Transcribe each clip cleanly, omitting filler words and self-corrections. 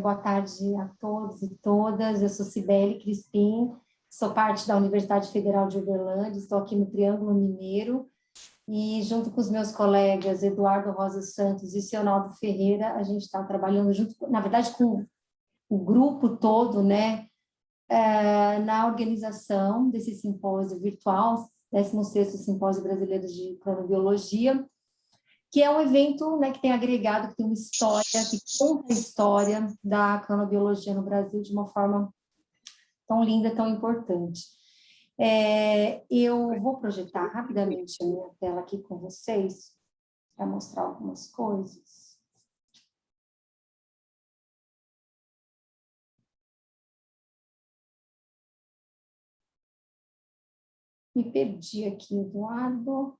boa tarde a todos e todas. Eu sou Cibele Crispim, sou parte da Universidade Federal de Uberlândia, estou aqui no Triângulo Mineiro e junto com os meus colegas Eduardo Rosa Santos e Sionaldo Ferreira, a gente está trabalhando junto, na verdade, com o grupo todo, né, na organização desse simpósio virtual, 16º Simpósio Brasileiro de Cronobiologia, que é um evento, né, que tem agregado, que tem uma história, que conta a história da cronobiologia no Brasil de uma forma tão linda, tão importante. Eu vou projetar rapidamente a minha tela aqui com vocês, para mostrar algumas coisas. Me perdi aqui, Eduardo.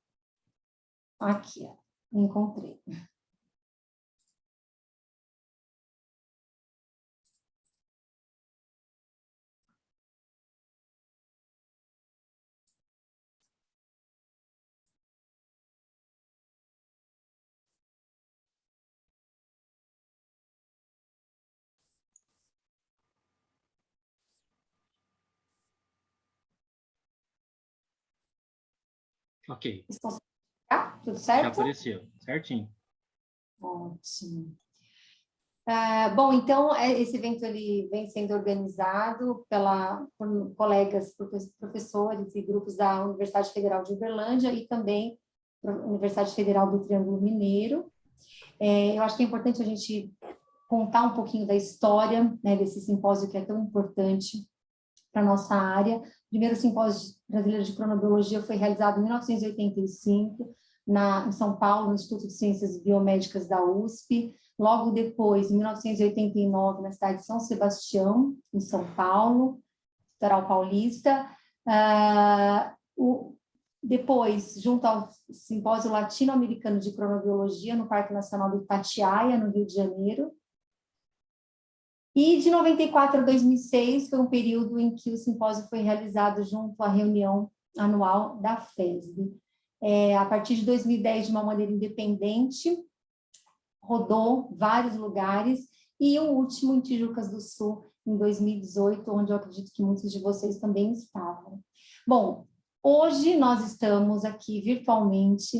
Aqui, ó, encontrei. Ok. Tudo certo? Já apareceu, certinho. Ótimo. Bom, então, esse evento ele vem sendo organizado por colegas, professores e grupos da Universidade Federal de Uberlândia e também da Universidade Federal do Triângulo Mineiro. Eu acho que é importante a gente contar um pouquinho da história, né, desse simpósio que é tão importante para a nossa área. O primeiro simpósio brasileiro de cronobiologia foi realizado em 1985, em São Paulo, no Instituto de Ciências Biomédicas da USP. Logo depois, em 1989, na cidade de São Sebastião, em São Paulo, litoral paulista. Depois, junto ao Simpósio Latino-Americano de Cronobiologia, no Parque Nacional do Itatiaia, no Rio de Janeiro. E de 94 a 2006 foi um período em que o simpósio foi realizado junto à reunião anual da FESB. A partir de 2010, de uma maneira independente, rodou vários lugares, e o último em Tijucas do Sul, em 2018, onde eu acredito que muitos de vocês também estavam. Bom, hoje nós estamos aqui virtualmente,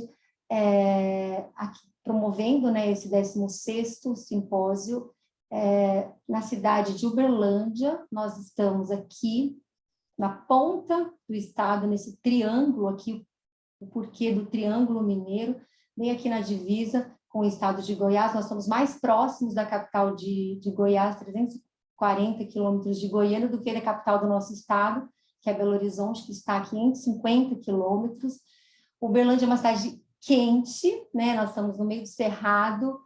aqui, promovendo, né, esse 16º simpósio, na cidade de Uberlândia. Nós estamos aqui na ponta do estado, nesse triângulo aqui, o porquê do Triângulo Mineiro, bem aqui na divisa com o estado de Goiás. Nós estamos mais próximos da capital de Goiás, 340 quilômetros de Goiânia, do que da capital do nosso estado, que é Belo Horizonte, que está a 550 quilômetros. Uberlândia é uma cidade quente, né? Nós estamos no meio do cerrado.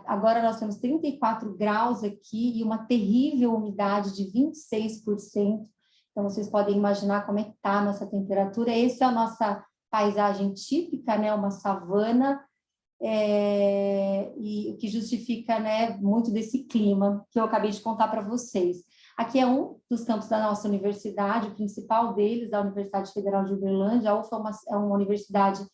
Agora nós temos 34 graus aqui e uma terrível umidade de 26%. Então, vocês podem imaginar como é que está a nossa temperatura. Essa é a nossa paisagem típica, né? Uma savana, e o que justifica, né, muito desse clima que eu acabei de contar para vocês. Aqui é um dos campos da nossa universidade, o principal deles, da Universidade Federal de Uberlândia. A UFA é uma universidade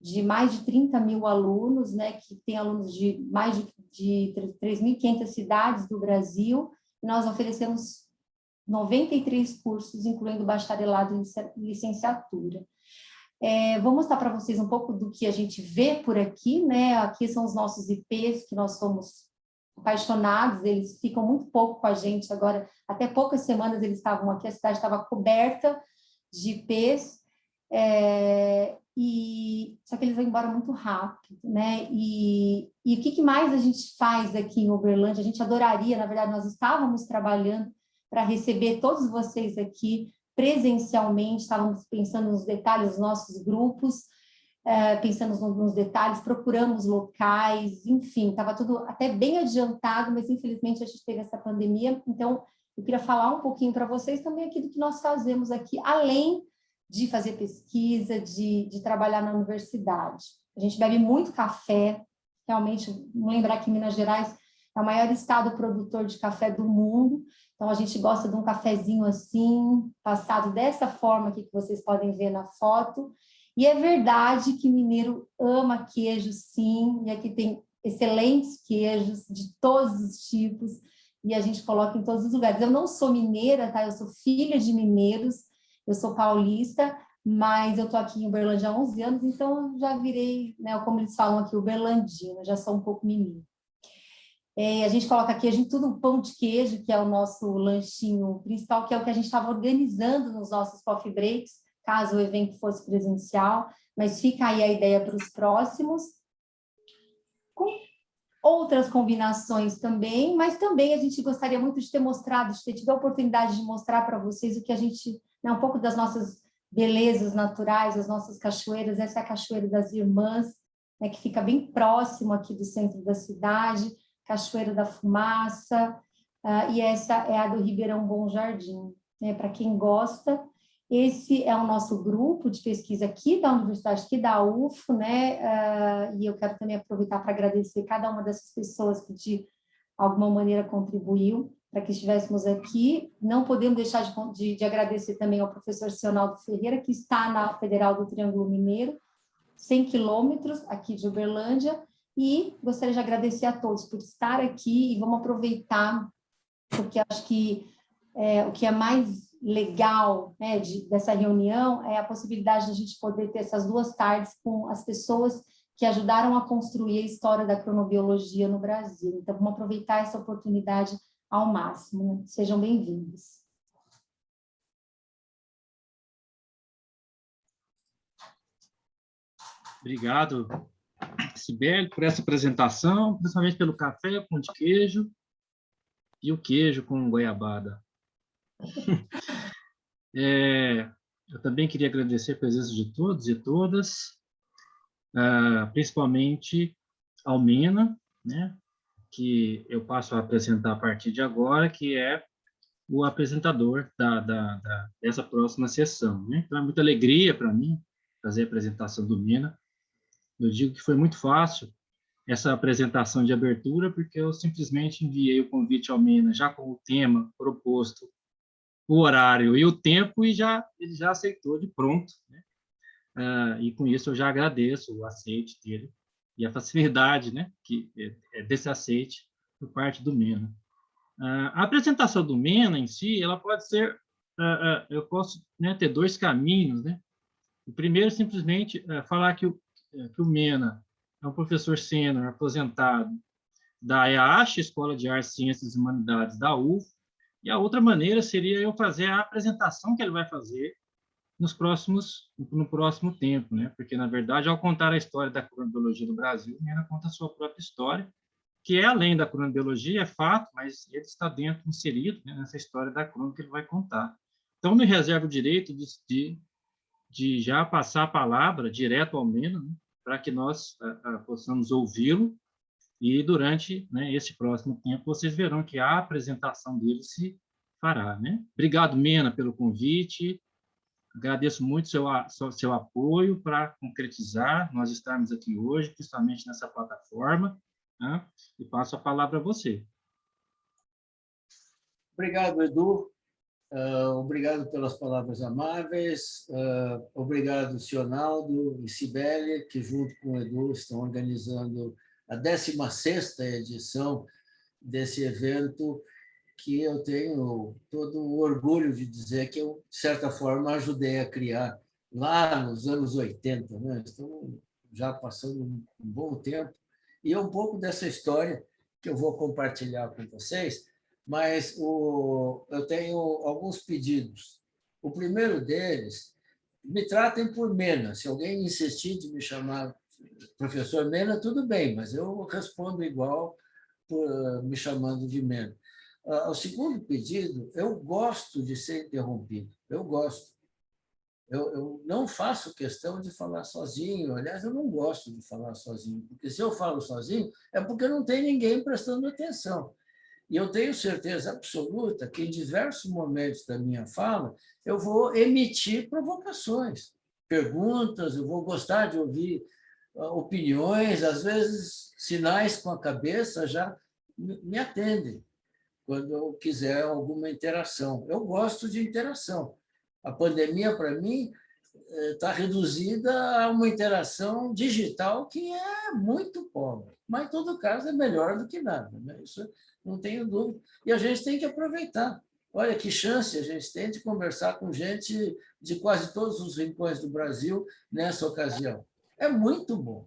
de mais de 30 mil alunos, né, que tem alunos de mais de 3.500 cidades do Brasil. E nós oferecemos 93 cursos, incluindo bacharelado e licenciatura. Vou mostrar para vocês um pouco do que a gente vê por aqui, né? Aqui são os nossos IPs, que nós somos apaixonados, eles ficam muito pouco com a gente agora, até poucas semanas eles estavam aqui, a cidade estava coberta de IPs, só que eles vão embora muito rápido, né? E o que mais a gente faz aqui em Uberlândia? A gente adoraria, na verdade, nós estávamos trabalhando para receber todos vocês aqui presencialmente, estávamos pensando nos detalhes dos nossos grupos, pensando nos detalhes, procuramos locais, enfim, estava tudo até bem adiantado, mas infelizmente a gente teve essa pandemia. Então eu queria falar um pouquinho para vocês também aqui do que nós fazemos aqui, além de fazer pesquisa, de trabalhar na universidade. A gente bebe muito café, realmente, vamos lembrar que Minas Gerais é o maior estado produtor de café do mundo, então a gente gosta de um cafezinho assim, passado dessa forma aqui que vocês podem ver na foto. E é verdade que mineiro ama queijo, sim, e aqui tem excelentes queijos de todos os tipos. e a gente coloca em todos os lugares. Eu não sou mineira, tá? Eu sou filha de mineiros, eu sou paulista, mas eu estou aqui em Uberlândia há 11 anos, então eu já virei, né, como eles falam aqui, uberlandina, já sou um pouco mineira. A gente coloca queijo em tudo, pão de queijo, que é o nosso lanchinho principal, que é o que a gente estava organizando nos nossos coffee breaks, caso o evento fosse presencial, mas fica aí a ideia para os próximos. Com outras combinações também, mas também a gente gostaria muito de ter mostrado, de ter tido a oportunidade de mostrar para vocês o que a gente, né, um pouco das nossas belezas naturais, as nossas cachoeiras. Essa é a Cachoeira das Irmãs, né, que fica bem próximo aqui do centro da cidade, Cachoeira da Fumaça, e essa é a do Ribeirão Bom Jardim, né, para quem gosta. Esse é o nosso grupo de pesquisa aqui da Universidade, aqui da UFO, né? E eu quero também aproveitar para agradecer cada uma dessas pessoas que de alguma maneira contribuiu para que estivéssemos aqui. Não podemos deixar de agradecer também ao professor Sionaldo Ferreira, que está na Federal do Triângulo Mineiro, 100 quilômetros aqui de Uberlândia, e gostaria de agradecer a todos por estar aqui, e vamos aproveitar, porque acho que o que é mais legal, né, dessa reunião é a possibilidade de a gente poder ter essas 2 tardes com as pessoas que ajudaram a construir a história da cronobiologia no Brasil. Então, vamos aproveitar essa oportunidade ao máximo, né? Sejam bem-vindos. Obrigado, Cibele, por essa apresentação, principalmente pelo café, pão de queijo e o queijo com goiabada. Eu também queria agradecer a presença de todos e todas, principalmente ao Mena, né, que eu passo a apresentar a partir de agora, que é o apresentador dessa próxima sessão, né? Então, é muita alegria para mim fazer a apresentação do Mena. Eu digo que foi muito fácil essa apresentação de abertura, porque eu simplesmente enviei o convite ao Mena já com o tema proposto, o horário e o tempo, e ele já aceitou de pronto, né? E com isso eu já agradeço o aceite dele e a facilidade, né, que desse aceite por parte do Mena. A apresentação do Mena em si, ela pode ser, eu posso, né, ter 2 caminhos, né? O primeiro, simplesmente, falar que o Mena é um professor sênior aposentado da EASH, Escola de Artes, Ciências e Humanidades da UF, e a outra maneira seria eu fazer a apresentação que ele vai fazer no próximo tempo, né? Porque, na verdade, ao contar a história da cronobiologia do Brasil, o Mena conta a sua própria história, que é além da cronobiologia, é fato, mas ele está inserido, né, nessa história da crono que ele vai contar. Então, me reservo o direito de já passar a palavra direto ao Mena, né, para que nós possamos ouvi-lo, e durante, né, esse próximo tempo vocês verão que a apresentação dele se fará, né? Obrigado, Mena, pelo convite. Agradeço muito seu apoio para concretizar nós estarmos aqui hoje, principalmente nessa plataforma, né? E passo a palavra a você. Obrigado, Edu. Obrigado pelas palavras amáveis. Obrigado, Sionaldo e Cibele, que junto com o Edu estão organizando a 16ª edição desse evento, que eu tenho todo o orgulho de dizer que eu, de certa forma, ajudei a criar lá nos anos 80, né? Estamos já passando um bom tempo, e é um pouco dessa história que eu vou compartilhar com vocês, mas eu tenho alguns pedidos. O primeiro deles, me tratem por Mena. Se alguém insistir de me chamar professor Mena, tudo bem, mas eu respondo igual me chamando de Mena. O segundo pedido, eu gosto de ser interrompido, eu gosto. Eu não faço questão de falar sozinho, aliás, eu não gosto de falar sozinho, porque se eu falo sozinho, é porque não tem ninguém prestando atenção. E eu tenho certeza absoluta que, em diversos momentos da minha fala, eu vou emitir provocações, perguntas, eu vou gostar de ouvir opiniões, às vezes sinais com a cabeça já me atendem quando eu quiser alguma interação. Eu gosto de interação. A pandemia, para mim, está reduzida a uma interação digital que é muito pobre, mas, em todo caso, é melhor do que nada, né? Isso não tenho dúvida. E a gente tem que aproveitar. Olha que chance a gente tem de conversar com gente de quase todos os rincões do Brasil nessa ocasião. É muito bom.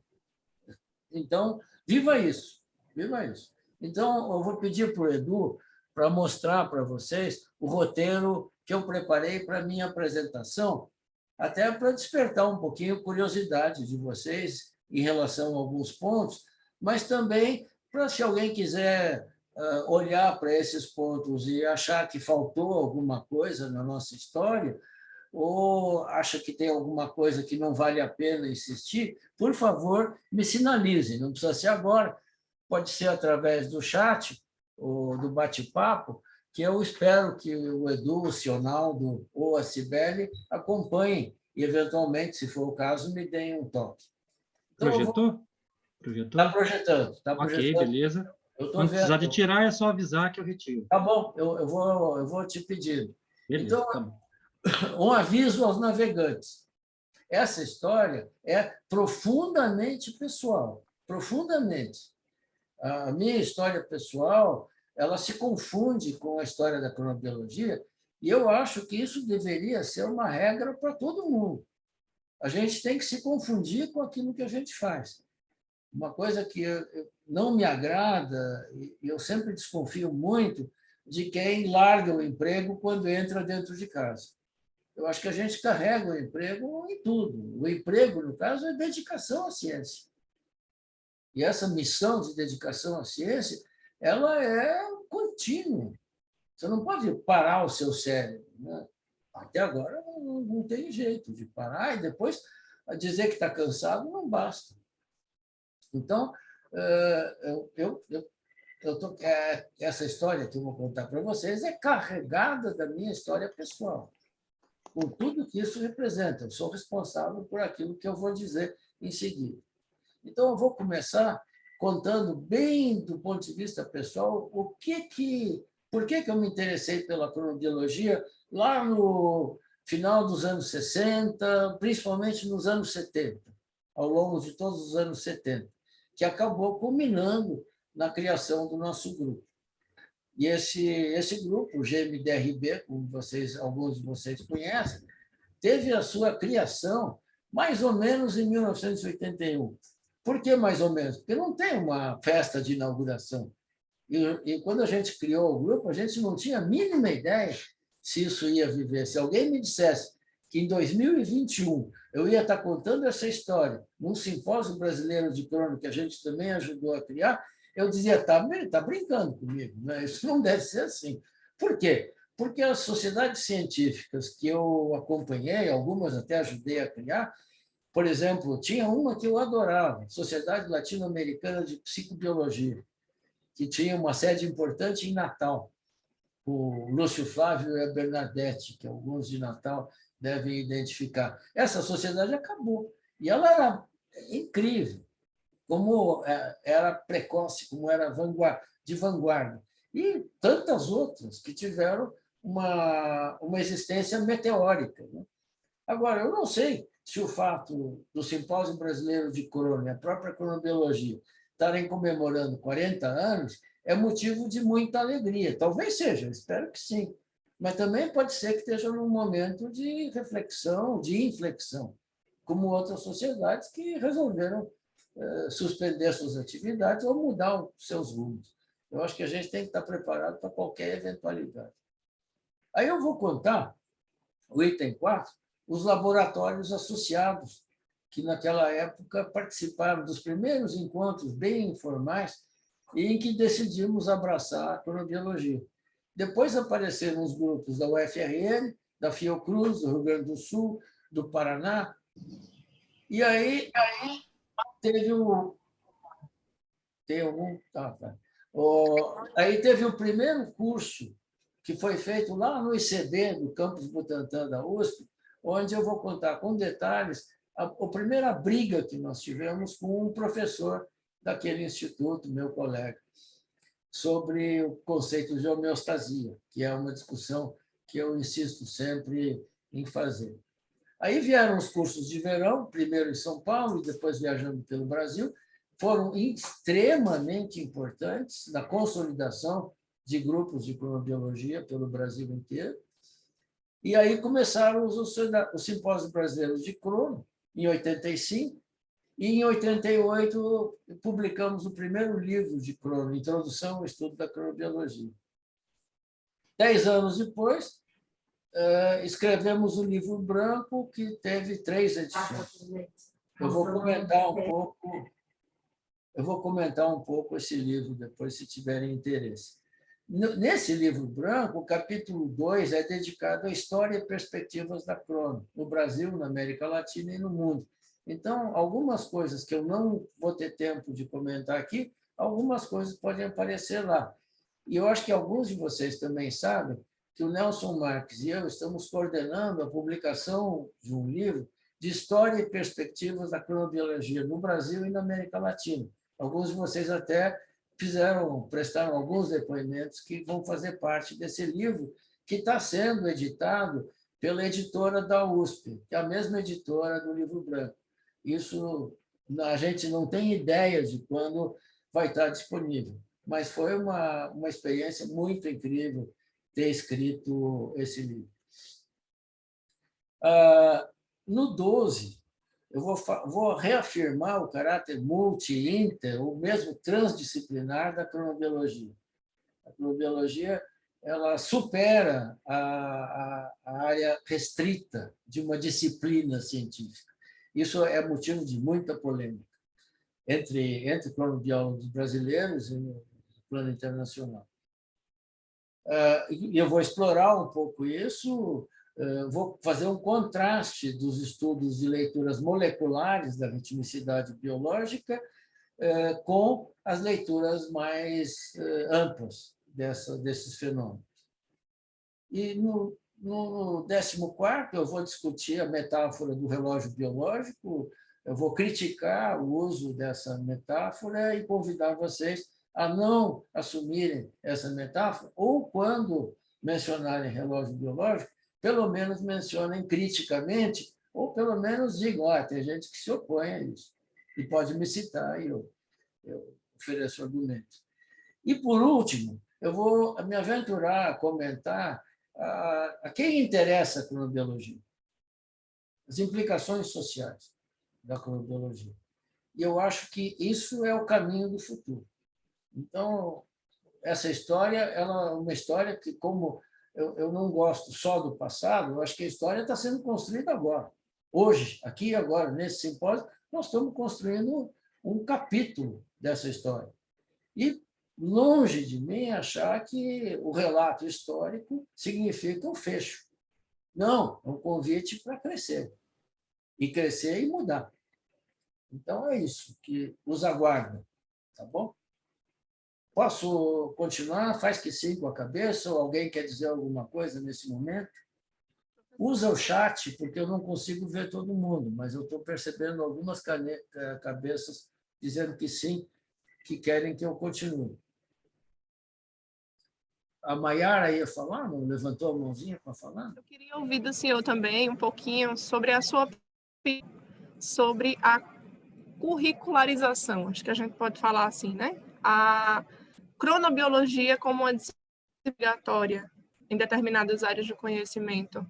Então, viva isso, viva isso. Então, eu vou pedir para o Edu para mostrar para vocês o roteiro que eu preparei para a minha apresentação, até para despertar um pouquinho a curiosidade de vocês em relação a alguns pontos, mas também para, se alguém quiser olhar para esses pontos e achar que faltou alguma coisa na nossa história, ou acha que tem alguma coisa que não vale a pena insistir, por favor, me sinalize. Não precisa ser agora, pode ser através do chat ou do bate-papo, que eu espero que o Edu, o Sionaldo ou a Cibele acompanhem e, eventualmente, se for o caso, me deem um toque. Então, Projetou? Projetou? Está projetando, está Ok, projetando. beleza. Eu estou Quando precisar vendo. de tirar, é só avisar que eu retiro. Tá bom, eu vou te pedir. Beleza, Então, tá bom. um aviso aos navegantes. Essa história é profundamente pessoal, profundamente. A minha história pessoal, ela se confunde com a história da cronobiologia, e eu acho que isso deveria ser uma regra para todo mundo. A gente tem que se confundir com aquilo que a gente faz. Uma coisa que não me agrada, e eu sempre desconfio muito, de quem larga o emprego quando entra dentro de casa. Eu acho que a gente carrega o emprego em tudo. O emprego, no caso, é dedicação à ciência. E essa missão de dedicação à ciência, ela é contínua. Você não pode parar o seu cérebro, né? Até agora não tem jeito de parar e depois dizer que está cansado não basta. Então, essa história que eu vou contar para vocês é carregada da minha história pessoal, com tudo que isso representa. Eu sou responsável por aquilo que eu vou dizer em seguida. Então, eu vou começar contando bem do ponto de vista pessoal por que eu me interessei pela cronobiologia lá no final dos anos 60, principalmente nos anos 70, ao longo de todos os anos 70, que acabou culminando na criação do nosso grupo. E esse grupo, o GMDRB, como alguns de vocês conhecem, teve a sua criação mais ou menos em 1981. Por que mais ou menos? Porque não tem uma festa de inauguração. E quando a gente criou o grupo, a gente não tinha a mínima ideia se isso ia viver. Se alguém me dissesse que em 2021 eu ia estar contando essa história num simpósio brasileiro de crônica que a gente também ajudou a criar, eu dizia, está brincando comigo, né? Isso não deve ser assim. Por quê? Porque as sociedades científicas que eu acompanhei, algumas até ajudei a criar, por exemplo, tinha uma que eu adorava, Sociedade Latino-Americana de Psicobiologia, que tinha uma sede importante em Natal, o Lúcio Flávio e a Bernadette, que alguns de Natal devem identificar. Essa sociedade acabou, e ela era incrível, como era precoce, como era de vanguarda. E tantas outras que tiveram uma existência meteórica, né? Agora, eu não sei se o fato do Simpósio Brasileiro de Crono e a própria cronobiologia estarem comemorando 40 anos é motivo de muita alegria. Talvez seja, espero que sim. Mas também pode ser que esteja num momento de reflexão, de inflexão, como outras sociedades que resolveram suspender suas atividades ou mudar os seus rumos. Eu acho que a gente tem que estar preparado para qualquer eventualidade. Aí eu vou contar, o item 4, os laboratórios associados, que naquela época participaram dos primeiros encontros bem informais e em que decidimos abraçar a cronobiologia. Depois apareceram os grupos da UFRN, da Fiocruz, do Rio Grande do Sul, do Paraná, e aí teve aí teve o primeiro curso que foi feito lá no ICB, do campus Butantã da USP, onde eu vou contar com detalhes a primeira briga que nós tivemos com um professor daquele instituto, meu colega, sobre o conceito de homeostasia, que é uma discussão que eu insisto sempre em fazer. Aí vieram os cursos de verão, primeiro em São Paulo e depois viajando pelo Brasil, foram extremamente importantes na consolidação de grupos de cronobiologia pelo Brasil inteiro. E aí começaram os simpósios brasileiros de crono, em 85, e em 88 publicamos o primeiro livro de crono, Introdução ao Estudo da Cronobiologia. 10 anos depois, escrevemos o livro branco, que teve 3 edições. Eu vou comentar um pouco esse livro depois, se tiverem interesse. Nesse livro branco, o capítulo 2 é dedicado à história e perspectivas da crono, no Brasil, na América Latina e no mundo. Então, algumas coisas que eu não vou ter tempo de comentar aqui, algumas coisas podem aparecer lá. E eu acho que alguns de vocês também sabem que o Nelson Marques e eu estamos coordenando a publicação de um livro de história e perspectivas da cronobiologia no Brasil e na América Latina. Alguns de vocês até prestaram alguns depoimentos que vão fazer parte desse livro, que está sendo editado pela editora da USP, que é a mesma editora do Livro Branco. Isso a gente não tem ideia de quando vai estar disponível, mas foi uma experiência muito incrível ter escrito esse livro. No 12, eu vou reafirmar o caráter multi-inter, ou mesmo transdisciplinar da cronobiologia. A cronobiologia ela supera a área restrita de uma disciplina científica. Isso é motivo de muita polêmica entre cronobiólogos brasileiros e no plano internacional. E eu vou explorar um pouco isso, vou fazer um contraste dos estudos de leituras moleculares da ritmicidade biológica com as leituras mais amplas desses fenômenos. E no 14º, eu vou discutir a metáfora do relógio biológico, eu vou criticar o uso dessa metáfora e convidar vocês a não assumirem essa metáfora, ou quando mencionarem relógio biológico, pelo menos mencionem criticamente, ou pelo menos digam, tem gente que se opõe a isso, e pode me citar, e eu ofereço argumentos. E, por último, eu vou me aventurar a comentar a quem interessa a cronobiologia, as implicações sociais da cronobiologia. E eu acho que isso é o caminho do futuro. Então, essa história ela é uma história que, como eu não gosto só do passado, eu acho que a história está sendo construída agora. Hoje, aqui e agora, nesse simpósio, nós estamos construindo um capítulo dessa história. E longe de mim achar que o relato histórico significa um fecho. Não, é um convite para crescer. E crescer e mudar. Então, é isso que os aguarda. Tá bom? Posso continuar? Faz que sim com a cabeça, ou alguém quer dizer alguma coisa nesse momento? Usa o chat, porque eu não consigo ver todo mundo, mas eu estou percebendo algumas cabeças dizendo que sim, que querem que eu continue. A Maiara ia falar? Não levantou a mãozinha para falar? Eu queria ouvir do senhor também um pouquinho sobre a sua opinião sobre a curricularização, acho que a gente pode falar assim, né? A cronobiologia como uma disciplina obrigatória em determinadas áreas de conhecimento.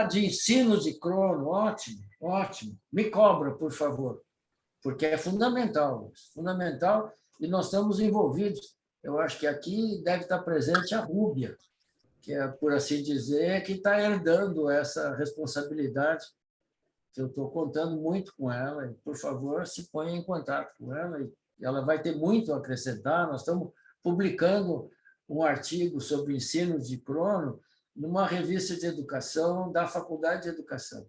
De ensino de crono, ótimo, ótimo. Me cobra, por favor, porque é fundamental, e nós estamos envolvidos. Eu acho que aqui deve estar presente a Rúbia, que é, por assim dizer, que está herdando essa responsabilidade, que eu estou contando muito com ela, e, por favor, se ponha em contato com ela, e ela vai ter muito a acrescentar. Nós estamos publicando um artigo sobre ensino de crono numa revista de educação da Faculdade de Educação.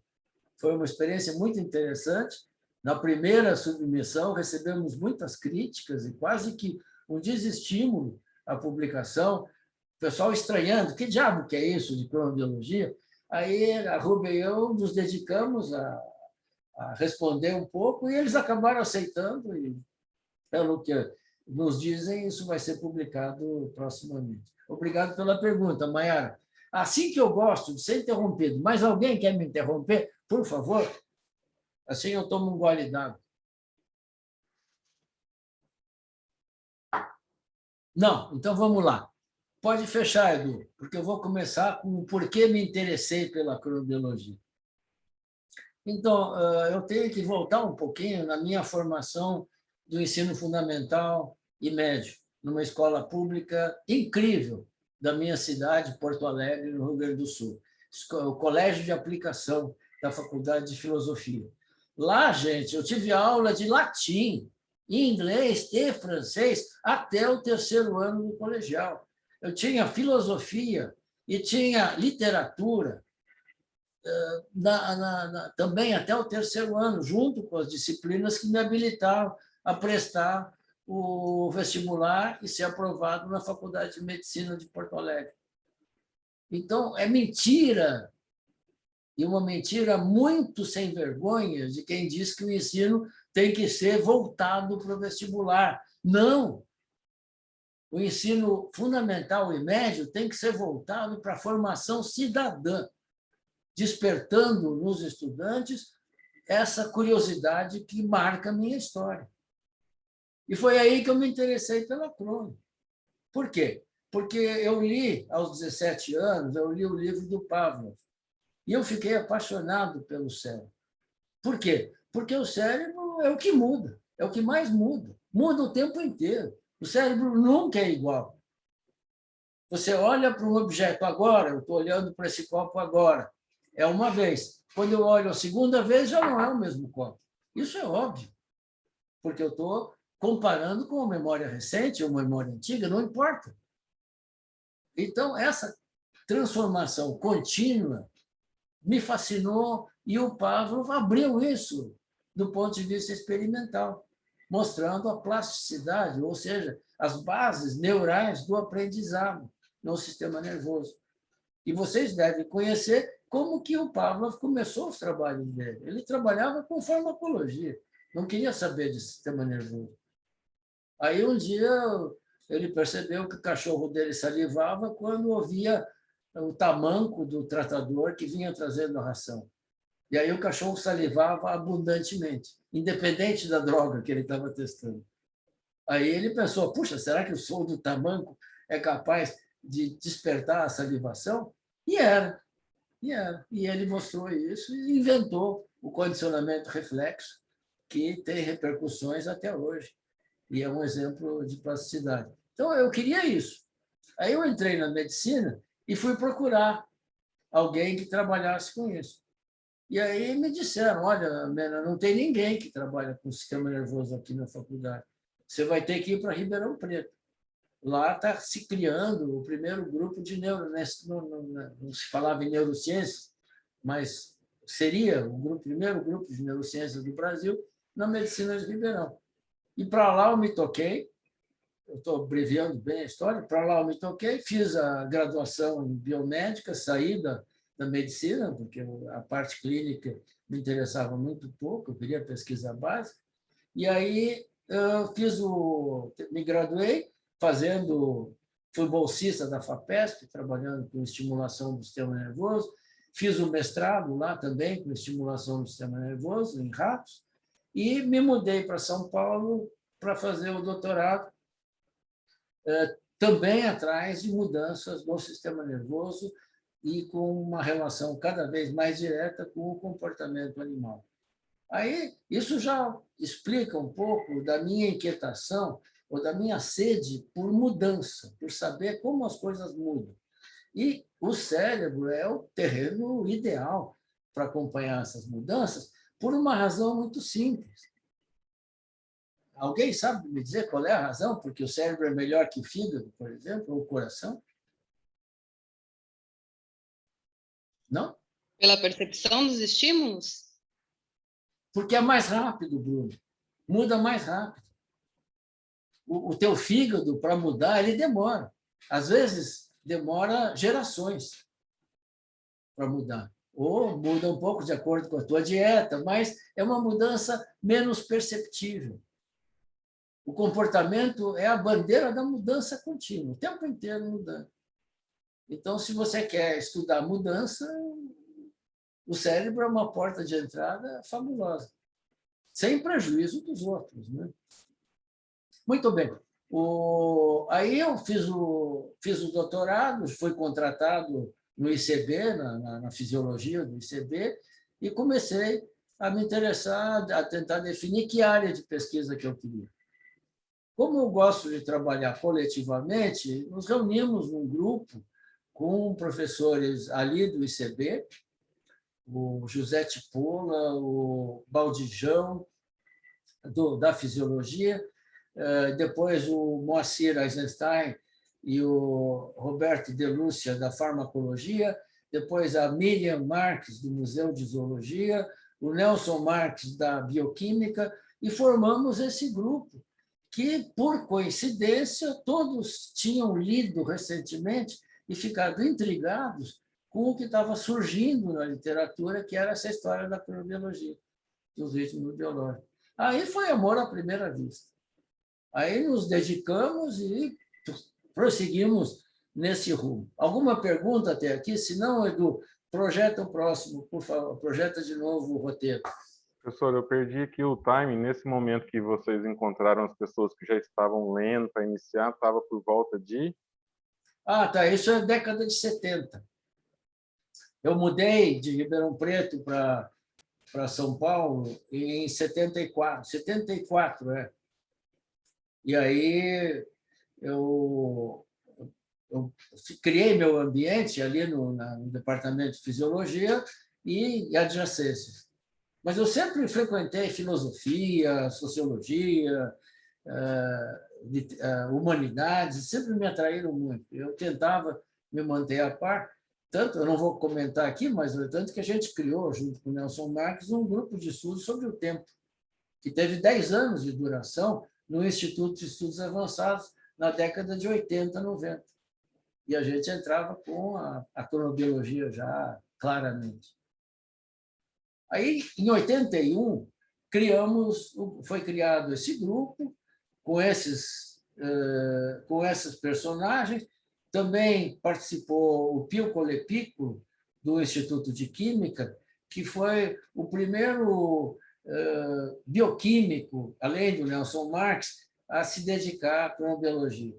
Foi uma experiência muito interessante. Na primeira submissão, recebemos muitas críticas e quase que um desestímulo à publicação, o pessoal estranhando, que diabo que é isso de cronobiologia? Aí a Rúbia e eu nos dedicamos a responder um pouco e eles acabaram aceitando e, pelo que nos dizem, isso vai ser publicado proximamente. Obrigado pela pergunta, Maiara. Assim que eu gosto de ser interrompido, mas alguém quer me interromper? Por favor. Assim eu tomo um gole d'água. Não, então vamos lá. Pode fechar, Edu, porque eu vou começar com o porquê me interessei pela cronobiologia. Então, eu tenho que voltar um pouquinho na minha formação do ensino fundamental e médio, numa escola pública incrível da minha cidade, Porto Alegre, no Rio Grande do Sul, o Colégio de Aplicação da Faculdade de Filosofia. Lá, gente, eu tive aula de latim, inglês e francês até o 3º ano do colegial. Eu tinha filosofia e tinha literatura também até o 3º ano, junto com as disciplinas que me habilitavam a prestar o vestibular e ser aprovado na Faculdade de Medicina de Porto Alegre. Então, é mentira, e uma mentira muito sem vergonha, de quem diz que o ensino tem que ser voltado para o vestibular. Não! O ensino fundamental e médio tem que ser voltado para a formação cidadã, despertando nos estudantes essa curiosidade que marca a minha história. E foi aí que eu me interessei pela crono. Por quê? Porque eu li, aos 17 anos, eu li o livro do Pavlov, e eu fiquei apaixonado pelo cérebro. Por quê? Porque o cérebro é o que muda, é o que mais muda. Muda o tempo inteiro. O cérebro nunca é igual. Você olha para um objeto agora, eu estou olhando para esse copo agora, é uma vez. Quando eu olho a segunda vez, já não é o mesmo copo. Isso é óbvio, porque eu estou comparando com uma memória recente ou uma memória antiga, não importa. Então, essa transformação contínua me fascinou e o Pavlov abriu isso do ponto de vista experimental, mostrando a plasticidade, ou seja, as bases neurais do aprendizado no sistema nervoso. E vocês devem conhecer como que o Pavlov começou os trabalhos dele. Ele trabalhava com farmacologia, não queria saber de sistema nervoso. Aí, um dia, ele percebeu que o cachorro dele salivava quando ouvia o tamanco do tratador que vinha trazendo a ração. E aí o cachorro salivava abundantemente, independente da droga que ele estava testando. Aí ele pensou, puxa, será que o som do tamanco é capaz de despertar a salivação? E era. E ele mostrou isso e inventou o condicionamento reflexo, que tem repercussões até hoje. E é um exemplo de plasticidade. Então, eu queria isso. Aí eu entrei na medicina e fui procurar alguém que trabalhasse com isso. E aí me disseram, olha, Mena, não tem ninguém que trabalha com sistema nervoso aqui na faculdade. Você vai ter que ir para Ribeirão Preto. Lá está se criando o primeiro grupo de não se falava em neurociências, mas seria o primeiro grupo de neurociências do Brasil na medicina de Ribeirão. E para lá eu me toquei, eu estou abreviando bem a história, para lá eu me toquei, fiz a graduação em biomédica, saí da medicina, porque a parte clínica me interessava muito pouco, eu queria pesquisa básica, e aí me graduei fui bolsista da FAPESP, trabalhando com estimulação do sistema nervoso, fiz o mestrado lá também com estimulação do sistema nervoso, em ratos, e me mudei para São Paulo para fazer o doutorado, também atrás de mudanças no sistema nervoso e com uma relação cada vez mais direta com o comportamento animal. Aí, isso já explica um pouco da minha inquietação ou da minha sede por mudança, por saber como as coisas mudam. E o cérebro é o terreno ideal para acompanhar essas mudanças por uma razão muito simples. Alguém sabe me dizer qual é a razão? Porque o cérebro é melhor que o fígado, por exemplo, ou o coração? Não? Pela percepção dos estímulos? Porque é mais rápido, Bruno. Muda mais rápido. O teu fígado, para mudar, ele demora. Às vezes, demora gerações para mudar. Ou muda um pouco de acordo com a tua dieta, mas é uma mudança menos perceptível. O comportamento é a bandeira da mudança contínua, o tempo inteiro mudando. Então, se você quer estudar mudança, o cérebro é uma porta de entrada fabulosa, sem prejuízo dos outros, né? Muito bem. Aí eu fiz o doutorado, fui contratado no ICB, na fisiologia do ICB, e comecei a me interessar, a tentar definir que área de pesquisa que eu queria. Como eu gosto de trabalhar coletivamente, nos reunimos num grupo com professores ali do ICB, o José Tipola, o Baldijão, da fisiologia, depois o Moacir Eisenstein e o Roberto De Lúcia, da farmacologia, depois a Miriam Marques, do Museu de Zoologia, o Nelson Marques, da bioquímica, e formamos esse grupo, que, por coincidência, todos tinham lido recentemente e ficado intrigados com o que estava surgindo na literatura, que era essa história da cronobiologia, dos ritmos biológicos. Aí foi amor à primeira vista. Aí nos dedicamos e prosseguimos nesse rumo. Alguma pergunta até aqui? Se não, Edu, projeta o próximo, por favor. Projeta de novo o roteiro. Professor, eu perdi aqui o timing. Nesse momento que vocês encontraram as pessoas que já estavam lendo para iniciar, estava por volta de... Ah, tá. Isso é década de 70. Eu mudei de Ribeirão Preto para São Paulo em 74. 74, é. E aí eu criei meu ambiente ali no departamento de fisiologia e adjacências. Mas eu sempre frequentei filosofia, sociologia, humanidades, sempre me atraíram muito. Eu tentava me manter a par, tanto, eu não vou comentar aqui, mas tanto que a gente criou, junto com o Nelson Marques, um grupo de estudos sobre o tempo, que teve 10 anos de duração no Instituto de Estudos Avançados, na década de 80, 90. E a gente entrava com a cronobiologia já claramente. Aí, em 81, foi criado esse grupo com esses personagens. Também participou o Pio Colepico, do Instituto de Química, que foi o primeiro bioquímico, além do Nelson Marques, a se dedicar à cronobiologia.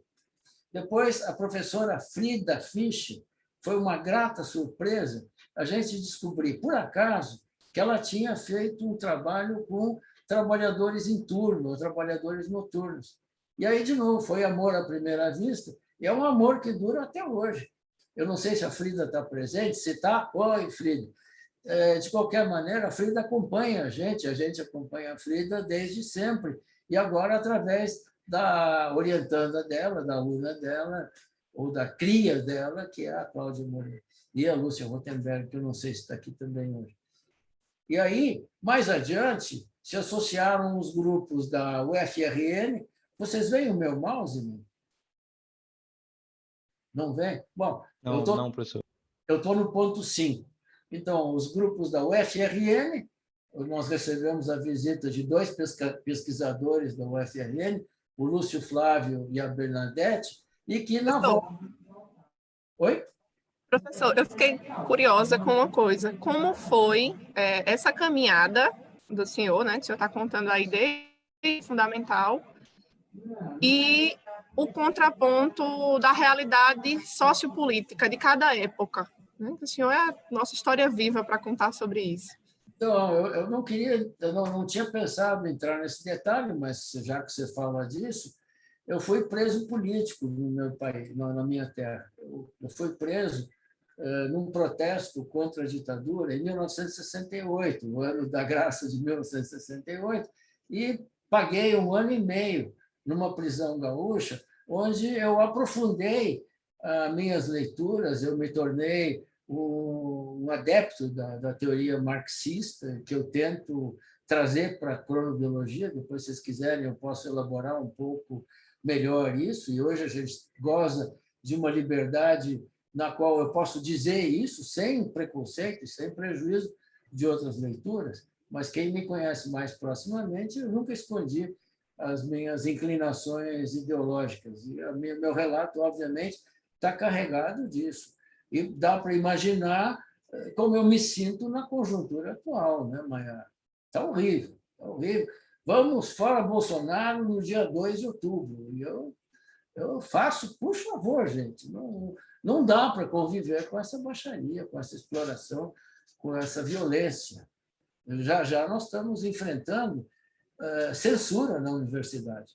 Depois, a professora Frida Fischer, foi uma grata surpresa a gente descobrir, por acaso, que ela tinha feito um trabalho com trabalhadores em turno, trabalhadores noturnos. E aí, de novo, foi amor à primeira vista, e é um amor que dura até hoje. Eu não sei se a Frida está presente, se está. Oi, Frida. De qualquer maneira, a Frida acompanha a gente acompanha a Frida desde sempre, e agora através da orientanda dela, da aluna dela, ou da cria dela, que é a Cláudia Moreira, e a Lúcia Rotenberg, que eu não sei se está aqui também hoje. E aí, mais adiante, se associaram os grupos da UFRN. Vocês veem o meu mouse? Não vem? Bom, não, professor. Eu estou no ponto 5. Então, os grupos da UFRN, nós recebemos a visita de 2 pesquisadores da UFRN, o Lúcio Flávio e a Bernadette, e que na volta... Oi? Professor, eu fiquei curiosa com uma coisa. Como foi essa caminhada do senhor, né, que o senhor está contando aí desde fundamental, e o contraponto da realidade sociopolítica de cada época? Né? O senhor é a nossa história viva para contar sobre isso. Então, eu não queria, eu não tinha pensado em entrar nesse detalhe, mas já que você fala disso, eu fui preso político no meu país, na minha terra. Eu fui preso num protesto contra a ditadura em 1968, o ano da graça de 1968, e paguei 1 ano e meio numa prisão gaúcha, onde eu aprofundei as minhas leituras, eu me tornei um adepto da teoria marxista, que eu tento trazer para a cronobiologia. Depois, se vocês quiserem, eu posso elaborar um pouco melhor isso, e hoje a gente goza de uma liberdade na qual eu posso dizer isso sem preconceito, sem prejuízo de outras leituras, mas quem me conhece mais proximamente, eu nunca escondi as minhas inclinações ideológicas, e meu relato, obviamente, está carregado disso. E dá para imaginar como eu me sinto na conjuntura atual, né, Maiara? Está horrível, está horrível. Vamos fora Bolsonaro no dia 2 de outubro. E eu faço, por favor, gente, não dá para conviver com essa baixaria, com essa exploração, com essa violência. Já nós estamos enfrentando censura na universidade.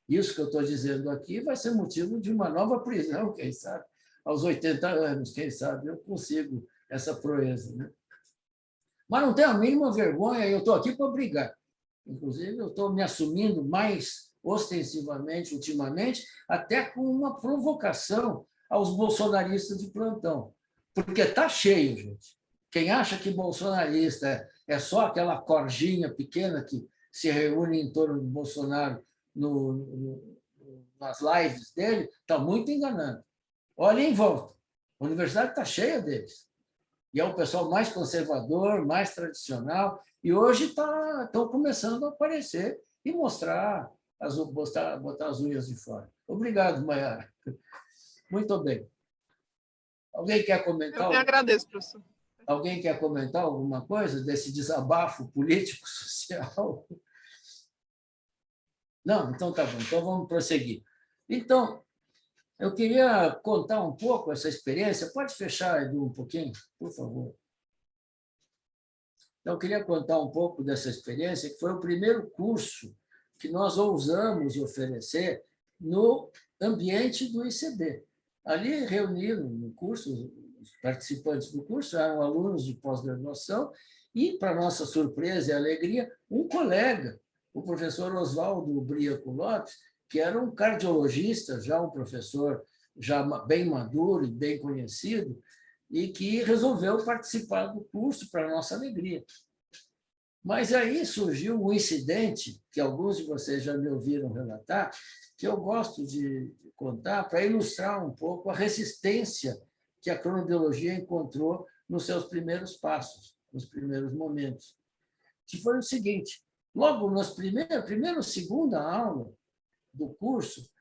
Isso que eu estou dizendo aqui vai ser motivo de uma nova prisão, quem sabe, aos 80 anos, quem sabe eu consigo essa proeza, né? Mas não tenho a mínima vergonha, eu estou aqui para brigar. Inclusive, eu estou me assumindo mais ostensivamente, ultimamente, até com uma provocação aos bolsonaristas de plantão. Porque está cheio, gente. Quem acha que bolsonarista é só aquela corjinha pequena que se reúne em torno do Bolsonaro nas lives dele, está muito enganando. Olha em volta. A universidade está cheia deles. E é o pessoal mais conservador, mais tradicional, e hoje estão começando a aparecer e botar as unhas de fora. Obrigado, Maiara. Muito bem. Alguém quer comentar? Eu que agradeço, professor. Alguém quer comentar alguma coisa desse desabafo político-social? Não? Então tá bom. Então vamos prosseguir. Então, eu queria contar um pouco essa experiência. Pode fechar, Edu, um pouquinho, por favor. Então, eu queria contar um pouco dessa experiência, que foi o primeiro curso que nós ousamos oferecer no ambiente do ICB. Ali, reuniram no curso, os participantes do curso eram alunos de pós-graduação e, para nossa surpresa e alegria, um colega, o professor Oswaldo Briaco Lopes, que era um cardiologista, já um professor já bem maduro e bem conhecido, e que resolveu participar do curso, para nossa alegria. Mas aí surgiu um incidente, que alguns de vocês já me ouviram relatar, que eu gosto de contar para ilustrar um pouco a resistência que a cronobiologia encontrou nos seus primeiros passos, nos primeiros momentos. Que foi o seguinte: logo nas segunda aula do curso,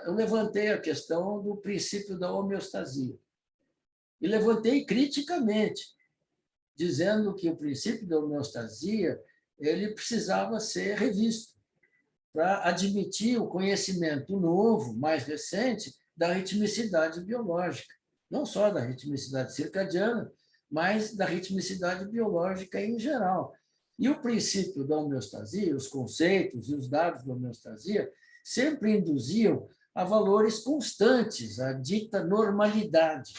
eu levantei a questão do princípio da homeostasia. E levantei criticamente, dizendo que o princípio da homeostasia ele precisava ser revisto para admitir o conhecimento novo, mais recente, da ritmicidade biológica. Não só da ritmicidade circadiana, mas da ritmicidade biológica em geral. E o princípio da homeostasia, os conceitos e os dados da homeostasia, sempre induziam a valores constantes, a dita normalidade.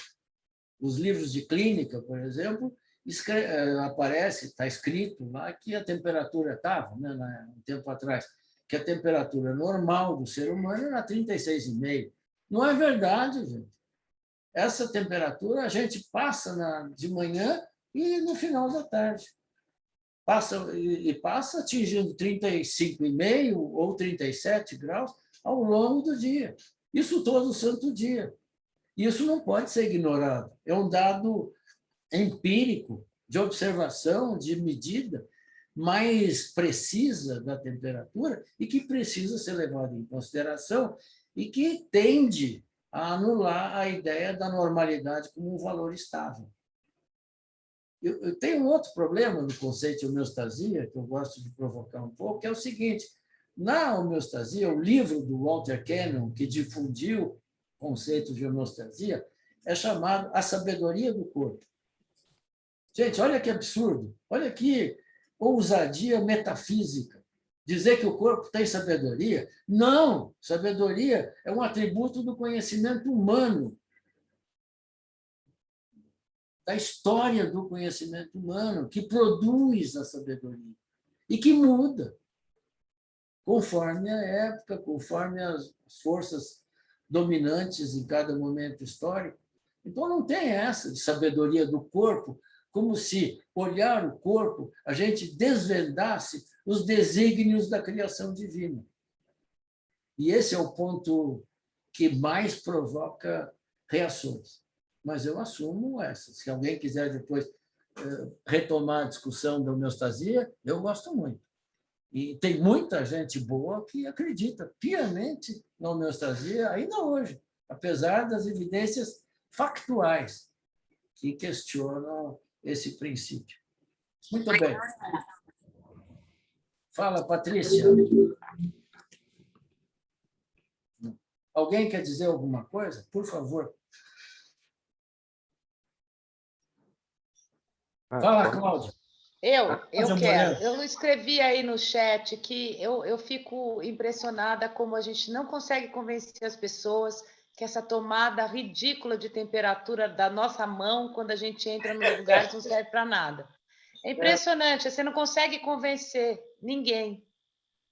Os livros de clínica, por exemplo, aparece, está escrito lá que a temperatura estava, né, um tempo atrás, que a temperatura normal do ser humano era 36,5. Não é verdade, gente. Essa temperatura a gente passa de manhã e no final da tarde. Passa atingindo 35,5 ou 37 graus ao longo do dia. Isso todo santo dia. Isso não pode ser ignorado. É um dado empírico, de observação, de medida mais precisa da temperatura e que precisa ser levado em consideração e que tende a anular a ideia da normalidade como um valor estável. Eu tenho um outro problema no conceito de homeostasia, que eu gosto de provocar um pouco, que é o seguinte: na homeostasia, o livro do Walter Cannon, que difundiu o conceito de homeostasia, é chamado A Sabedoria do Corpo. Gente, olha que absurdo, olha que ousadia metafísica. Dizer que o corpo tem sabedoria? Não! Sabedoria é um atributo do conhecimento humano, da história do conhecimento humano, que produz a sabedoria e que muda conforme a época, conforme as forças dominantes em cada momento histórico. Então, não tem essa de sabedoria do corpo, como se olhar o corpo, a gente desvendasse os desígnios da criação divina. E esse é o ponto que mais provoca reações. Mas eu assumo essa. Se alguém quiser depois retomar a discussão da homeostasia, eu gosto muito. E tem muita gente boa que acredita piamente na homeostasia ainda hoje, apesar das evidências factuais que questionam esse princípio. Muito bem. Fala, Patrícia. Alguém quer dizer alguma coisa? Por favor. Fala, Cláudia. Eu Cláudia quero. Moreno. Eu escrevi aí no chat que eu fico impressionada como a gente não consegue convencer as pessoas que essa tomada ridícula de temperatura da nossa mão, quando a gente entra nos lugares, não serve para nada. É impressionante, você não consegue convencer ninguém.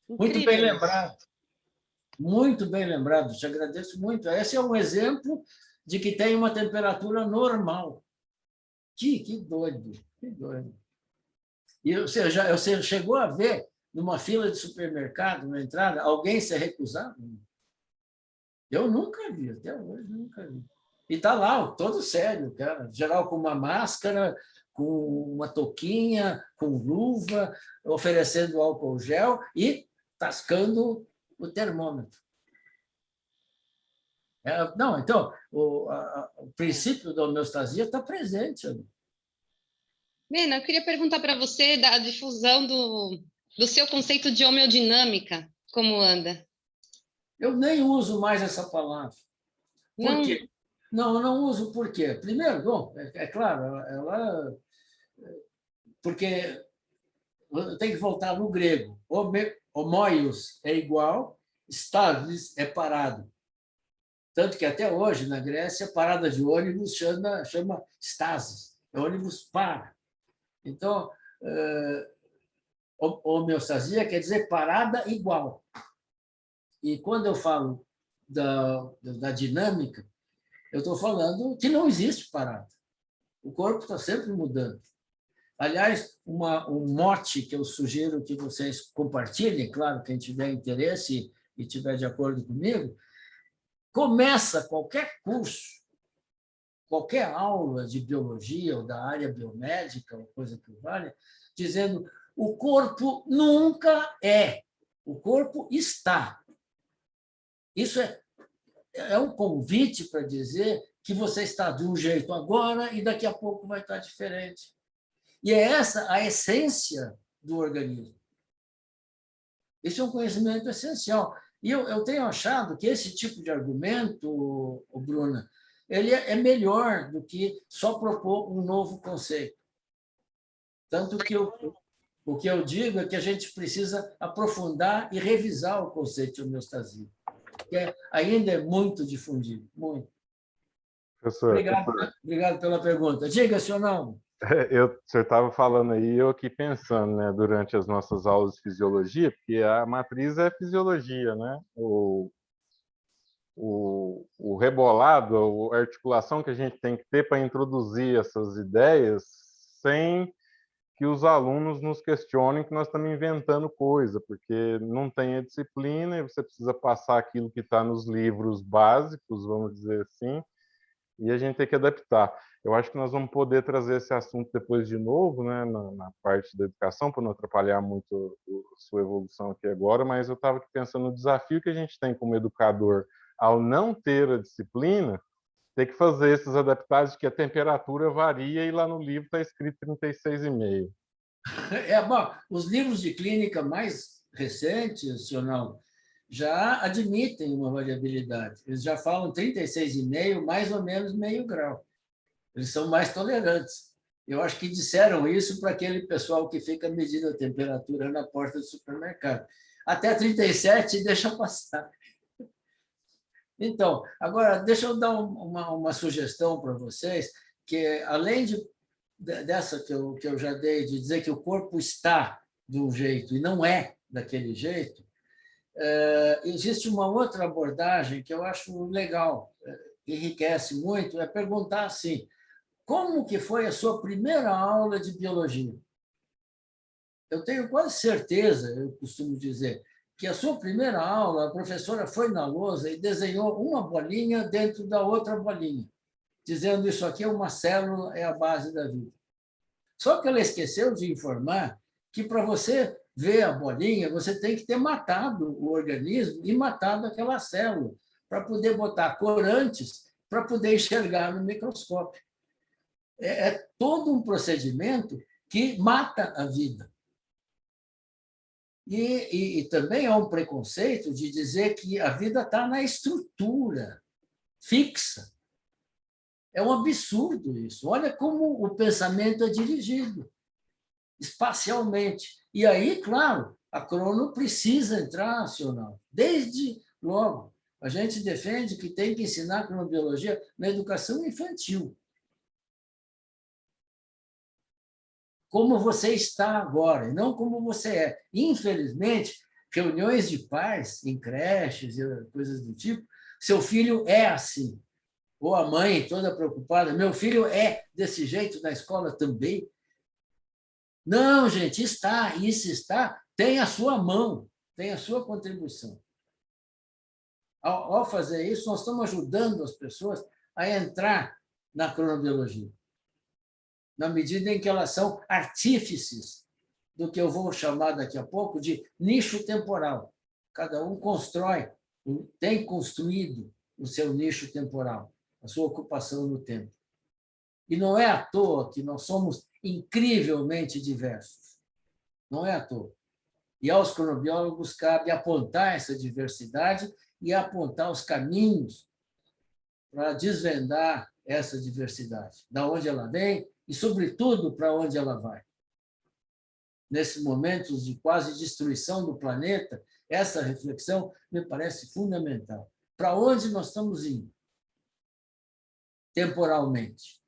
Muito bem Incrível isso. lembrado. Muito bem lembrado, te agradeço muito. Esse é um exemplo de que tem uma temperatura normal. Que doido, que doido. E você chegou a ver, numa fila de supermercado, na entrada, alguém se recusar? Eu nunca vi, até hoje nunca vi. E está lá, todo sério, cara, geral com uma máscara, com uma touquinha, com luva, oferecendo álcool gel e tascando o termômetro. Não, então, o princípio da homeostasia está presente ali. Mena, eu queria perguntar para você da difusão do seu conceito de homeodinâmica, como anda? Eu nem uso mais essa palavra. Por Não. quê? Não, eu não uso por quê? Primeiro, bom, é claro, porque tem que voltar no grego. Homoios é igual, stasis é parado. Tanto que até hoje, na Grécia, parada de ônibus chama stasis. O ônibus para. Então, homeostasia quer dizer parada igual. E quando eu falo da dinâmica, eu estou falando que não existe parada. O corpo está sempre mudando. Aliás, um mote que eu sugiro que vocês compartilhem, claro, quem tiver interesse e tiver de acordo comigo, começa qualquer curso, qualquer aula de biologia ou da área biomédica, ou coisa que valha, dizendo o corpo nunca é, o corpo está. Isso é um convite para dizer que você está de um jeito agora e daqui a pouco vai estar diferente. E é essa a essência do organismo. Esse é um conhecimento essencial. E eu tenho achado que esse tipo de argumento, Bruna, ele é melhor do que só propor um novo conceito. Tanto que o que eu digo é que a gente precisa aprofundar e revisar o conceito de homeostasia, que ainda é muito difundido, muito. Professor, Obrigado pela pergunta. Diga, senhor Naldo. o senhor estava falando aí, eu aqui pensando, né, durante as nossas aulas de fisiologia, porque a matriz é fisiologia, né? O rebolado, a articulação que a gente tem que ter para introduzir essas ideias sem que os alunos nos questionem que nós estamos inventando coisa, porque não tem a disciplina e você precisa passar aquilo que está nos livros básicos, vamos dizer assim, e a gente tem que adaptar. Eu acho que nós vamos poder trazer esse assunto depois de novo, né, na parte da educação, para não atrapalhar muito a sua evolução aqui agora, mas eu estava pensando no desafio que a gente tem como educador ao não ter a disciplina, ter que fazer esses adaptados de que a temperatura varia e lá no livro está escrito 36,5. Bom, os livros de clínica mais recentes, senhor Naldo, já admitem uma variabilidade. Eles já falam 36,5, mais ou menos meio grau. Eles são mais tolerantes. Eu acho que disseram isso para aquele pessoal que fica medindo a temperatura na porta do supermercado. Até 37, deixa passar. Então, agora, deixa eu dar uma sugestão para vocês, que além dessa que eu já dei, de dizer que o corpo está de um jeito e não é daquele jeito, existe uma outra abordagem que eu acho legal, enriquece muito, é perguntar assim, como que foi a sua primeira aula de biologia? Eu tenho quase certeza, eu costumo dizer, que a sua primeira aula, a professora foi na lousa e desenhou uma bolinha dentro da outra bolinha, dizendo isso aqui é uma célula, é a base da vida. Só que ela esqueceu de informar que para você ver a bolinha, você tem que ter matado o organismo e matado aquela célula, para poder botar corantes, para poder enxergar no microscópio. É todo um procedimento que mata a vida. E também há um preconceito de dizer que a vida está na estrutura fixa. É um absurdo isso. Olha como o pensamento é dirigido espacialmente. E aí, claro, a crono precisa entrar nacional. Desde logo, a gente defende que tem que ensinar cronobiologia na educação infantil. Como você está agora, e não como você é. Infelizmente, reuniões de pais em creches e coisas do tipo, seu filho é assim. Ou a mãe toda preocupada, meu filho é desse jeito na escola também. Não, gente, está, e se está, tem a sua mão, tem a sua contribuição. Ao fazer isso, nós estamos ajudando as pessoas a entrar na cronobiologia, na medida em que elas são artífices do que eu vou chamar daqui a pouco de nicho temporal. Cada um constrói, tem construído o seu nicho temporal, a sua ocupação no tempo. E não é à toa que nós somos incrivelmente diversos. Não é à toa. E aos cronobiólogos cabe apontar essa diversidade e apontar os caminhos para desvendar essa diversidade, da onde ela vem e, sobretudo, para onde ela vai. Nesses momentos de quase destruição do planeta, essa reflexão me parece fundamental. Para onde nós estamos indo? Temporalmente.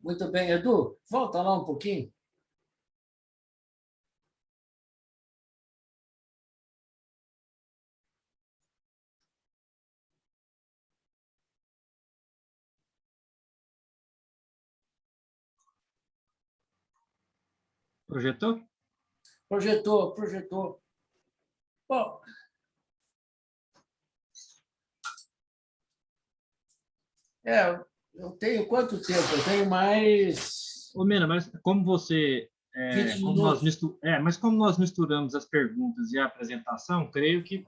Muito bem, Edu, volta lá um pouquinho. Projetou? Projetou. Bom, eu tenho quanto tempo? Eu tenho mais Ô, Mena, mas como você... 20 como nós minutos. mas como nós misturamos as perguntas e a apresentação, creio que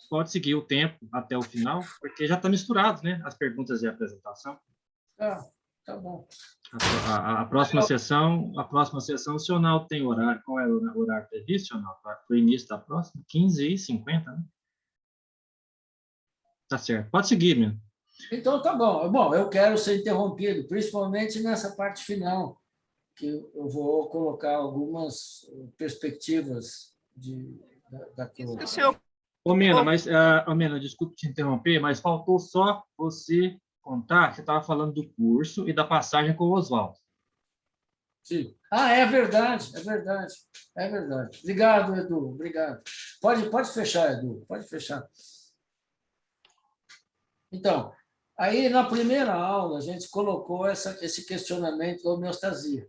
pode seguir o tempo até o final, porque já está misturado, né? As perguntas e a apresentação. Tá bom. A próxima sessão, o senhor não tem horário. Qual é o horário previsto, senhor? Para o início da próxima? 15h50, né? Tá certo. Pode seguir, Mena. Então, tá bom. Bom, eu quero ser interrompido, principalmente nessa parte final, que eu vou colocar algumas perspectivas da O senhor Ô, Mena, Mena, desculpe te interromper, mas faltou só você contar que você estava falando do curso e da passagem com o Oswaldo. Sim. É verdade, é verdade, é verdade. Obrigado, Edu, obrigado. Pode fechar, Edu, pode fechar. Então, aí na primeira aula a gente colocou esse questionamento da homeostasia.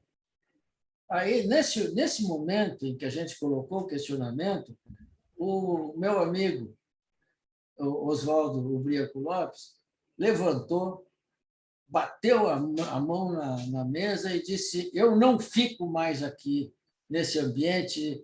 Aí, nesse momento em que a gente colocou o questionamento, o meu amigo, o Oswaldo Ubriaco Lopes, levantou, bateu a mão na mesa e disse: eu não fico mais aqui nesse ambiente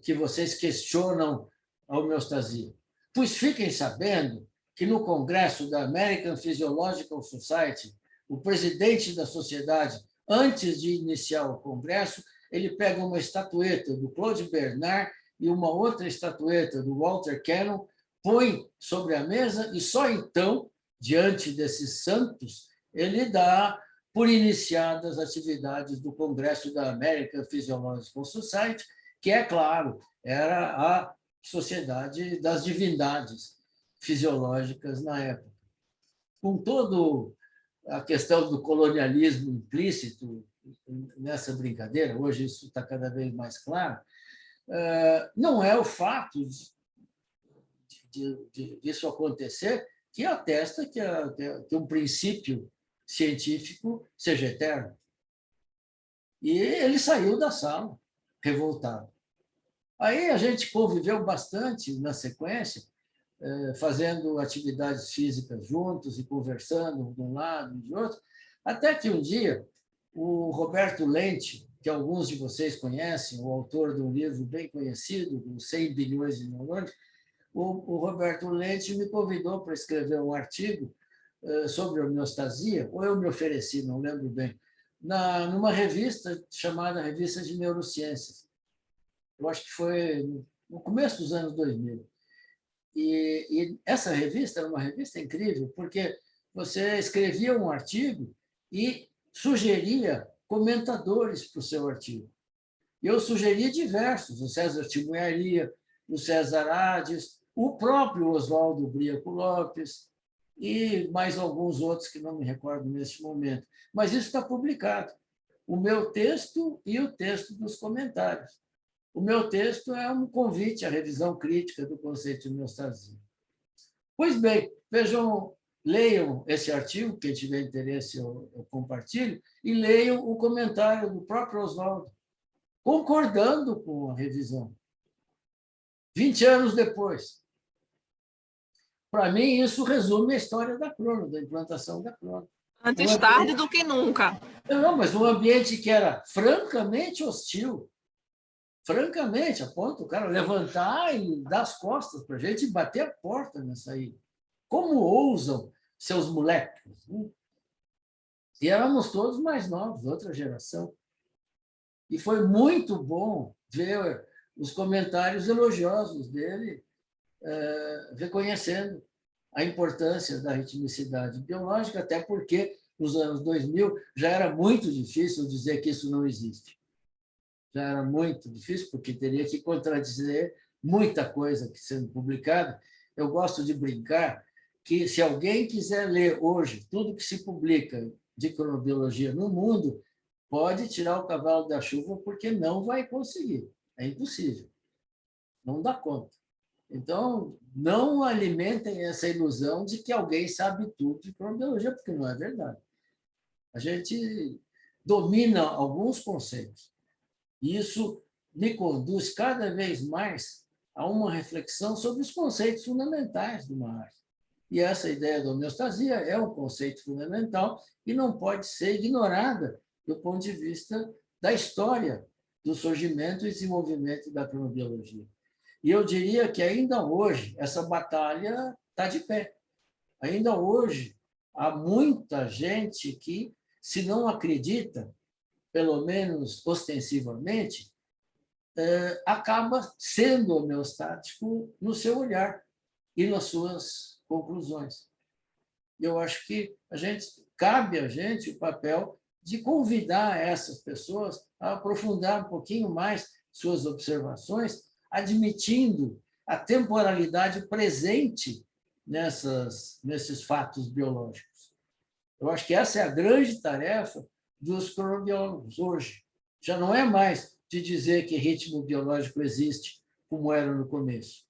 que vocês questionam a homeostasia. Pois fiquem sabendo que no Congresso da American Physiological Society, o presidente da sociedade, antes de iniciar o Congresso, ele pega uma estatueta do Claude Bernard e uma outra estatueta do Walter Cannon, põe sobre a mesa e só então, diante desses santos, ele dá por iniciadas as atividades do Congresso da American Physiological Society, que, é claro, era a Sociedade das Divindades Fisiológicas na época. Com toda a questão do colonialismo implícito nessa brincadeira, hoje isso está cada vez mais claro, não é o fato disso acontecer que atesta que um princípio científico seja eterno. E ele saiu da sala, revoltado. Aí a gente conviveu bastante na sequência, fazendo atividades físicas juntos e conversando de um lado e de outro, até que um dia o Roberto Lente, que alguns de vocês conhecem, o autor de um livro bem conhecido, Os 100 bilhões de neurônios, o Roberto Lente me convidou para escrever um artigo sobre homeostasia, ou eu me ofereci, não lembro bem, numa revista chamada Revista de Neurociências. Eu acho que foi no começo dos anos 2000. E essa revista era uma revista incrível, porque você escrevia um artigo e sugeria comentadores para o seu artigo. Eu sugeria diversos, o César Timoyaria, o César Hades, o próprio Oswaldo Briaco Lopes e mais alguns outros que não me recordo neste momento. Mas isso está publicado. O meu texto e o texto dos comentários. O meu texto é um convite à revisão crítica do conceito de homeostasia. Pois bem, vejam, leiam esse artigo, quem tiver interesse eu compartilho, e leiam o comentário do próprio Oswaldo, concordando com a revisão. 20 anos depois. Para mim, isso resume a história da crono, da implantação da crono. Antes tarde do que nunca. Não, mas um ambiente que era francamente hostil, francamente, a ponto o cara levantar e dar as costas para a gente e bater a porta nessa aí. Como ousam seus moleques? Né? E éramos todos mais novos, outra geração. E foi muito bom ver os comentários elogiosos dele, reconhecendo a importância da ritmicidade biológica, até porque, nos anos 2000, já era muito difícil dizer que isso não existe. Já era muito difícil, porque teria que contradizer muita coisa que sendo publicada. Eu gosto de brincar que, se alguém quiser ler hoje tudo que se publica de cronobiologia no mundo, pode tirar o cavalo da chuva, porque não vai conseguir. É impossível. Não dá conta. Então, não alimentem essa ilusão de que alguém sabe tudo de cronobiologia, porque não é verdade. A gente domina alguns conceitos. E isso me conduz cada vez mais a uma reflexão sobre os conceitos fundamentais de uma arte. E essa ideia da homeostasia é um conceito fundamental e não pode ser ignorada do ponto de vista da história do surgimento e desenvolvimento da cronobiologia. E eu diria que ainda hoje essa batalha está de pé. Ainda hoje há muita gente que, se não acredita, pelo menos ostensivamente, acaba sendo homeostático no seu olhar e nas suas conclusões. Eu acho que cabe a gente o papel de convidar essas pessoas a aprofundar um pouquinho mais suas observações, admitindo a temporalidade presente nesses fatos biológicos. Eu acho que essa é a grande tarefa dos cronobiólogos hoje. Já não é mais de dizer que ritmo biológico existe, como era no começo,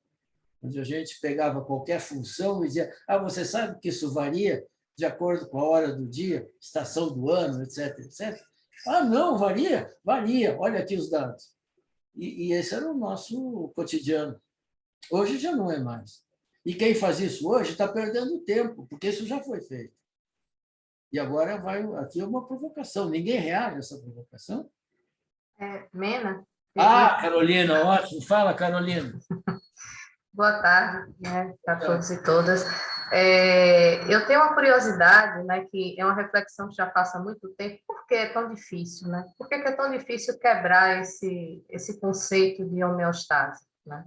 onde a gente pegava qualquer função e dizia: você sabe que isso varia de acordo com a hora do dia, estação do ano, etc, etc. Não, varia? Varia, olha aqui os dados. E esse era o nosso cotidiano. Hoje já não é mais. E quem faz isso hoje está perdendo tempo, porque isso já foi feito. E agora aqui é uma provocação. Ninguém reage a essa provocação? Mena? Carolina, ótimo. Fala, Carolina. Boa tarde, né, para todos e todas. Eu tenho uma curiosidade, né, que é uma reflexão que já passa muito tempo. Por que é tão difícil, né? Por que é tão difícil quebrar esse conceito de homeostase, né?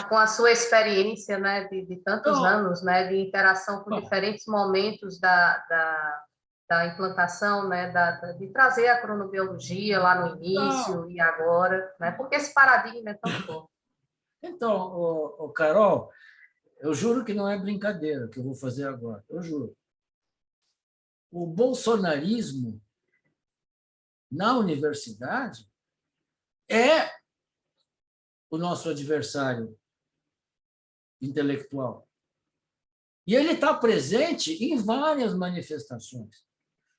Com a sua experiência, né, de tantos anos, né, de interação com diferentes momentos da implantação, né, de trazer a cronobiologia lá no início e agora, né, porque esse paradigma é tão forte. Então, Carol, eu juro que não é brincadeira que eu vou fazer agora, eu juro. O bolsonarismo na universidade é o nosso adversário intelectual. E ele está presente em várias manifestações.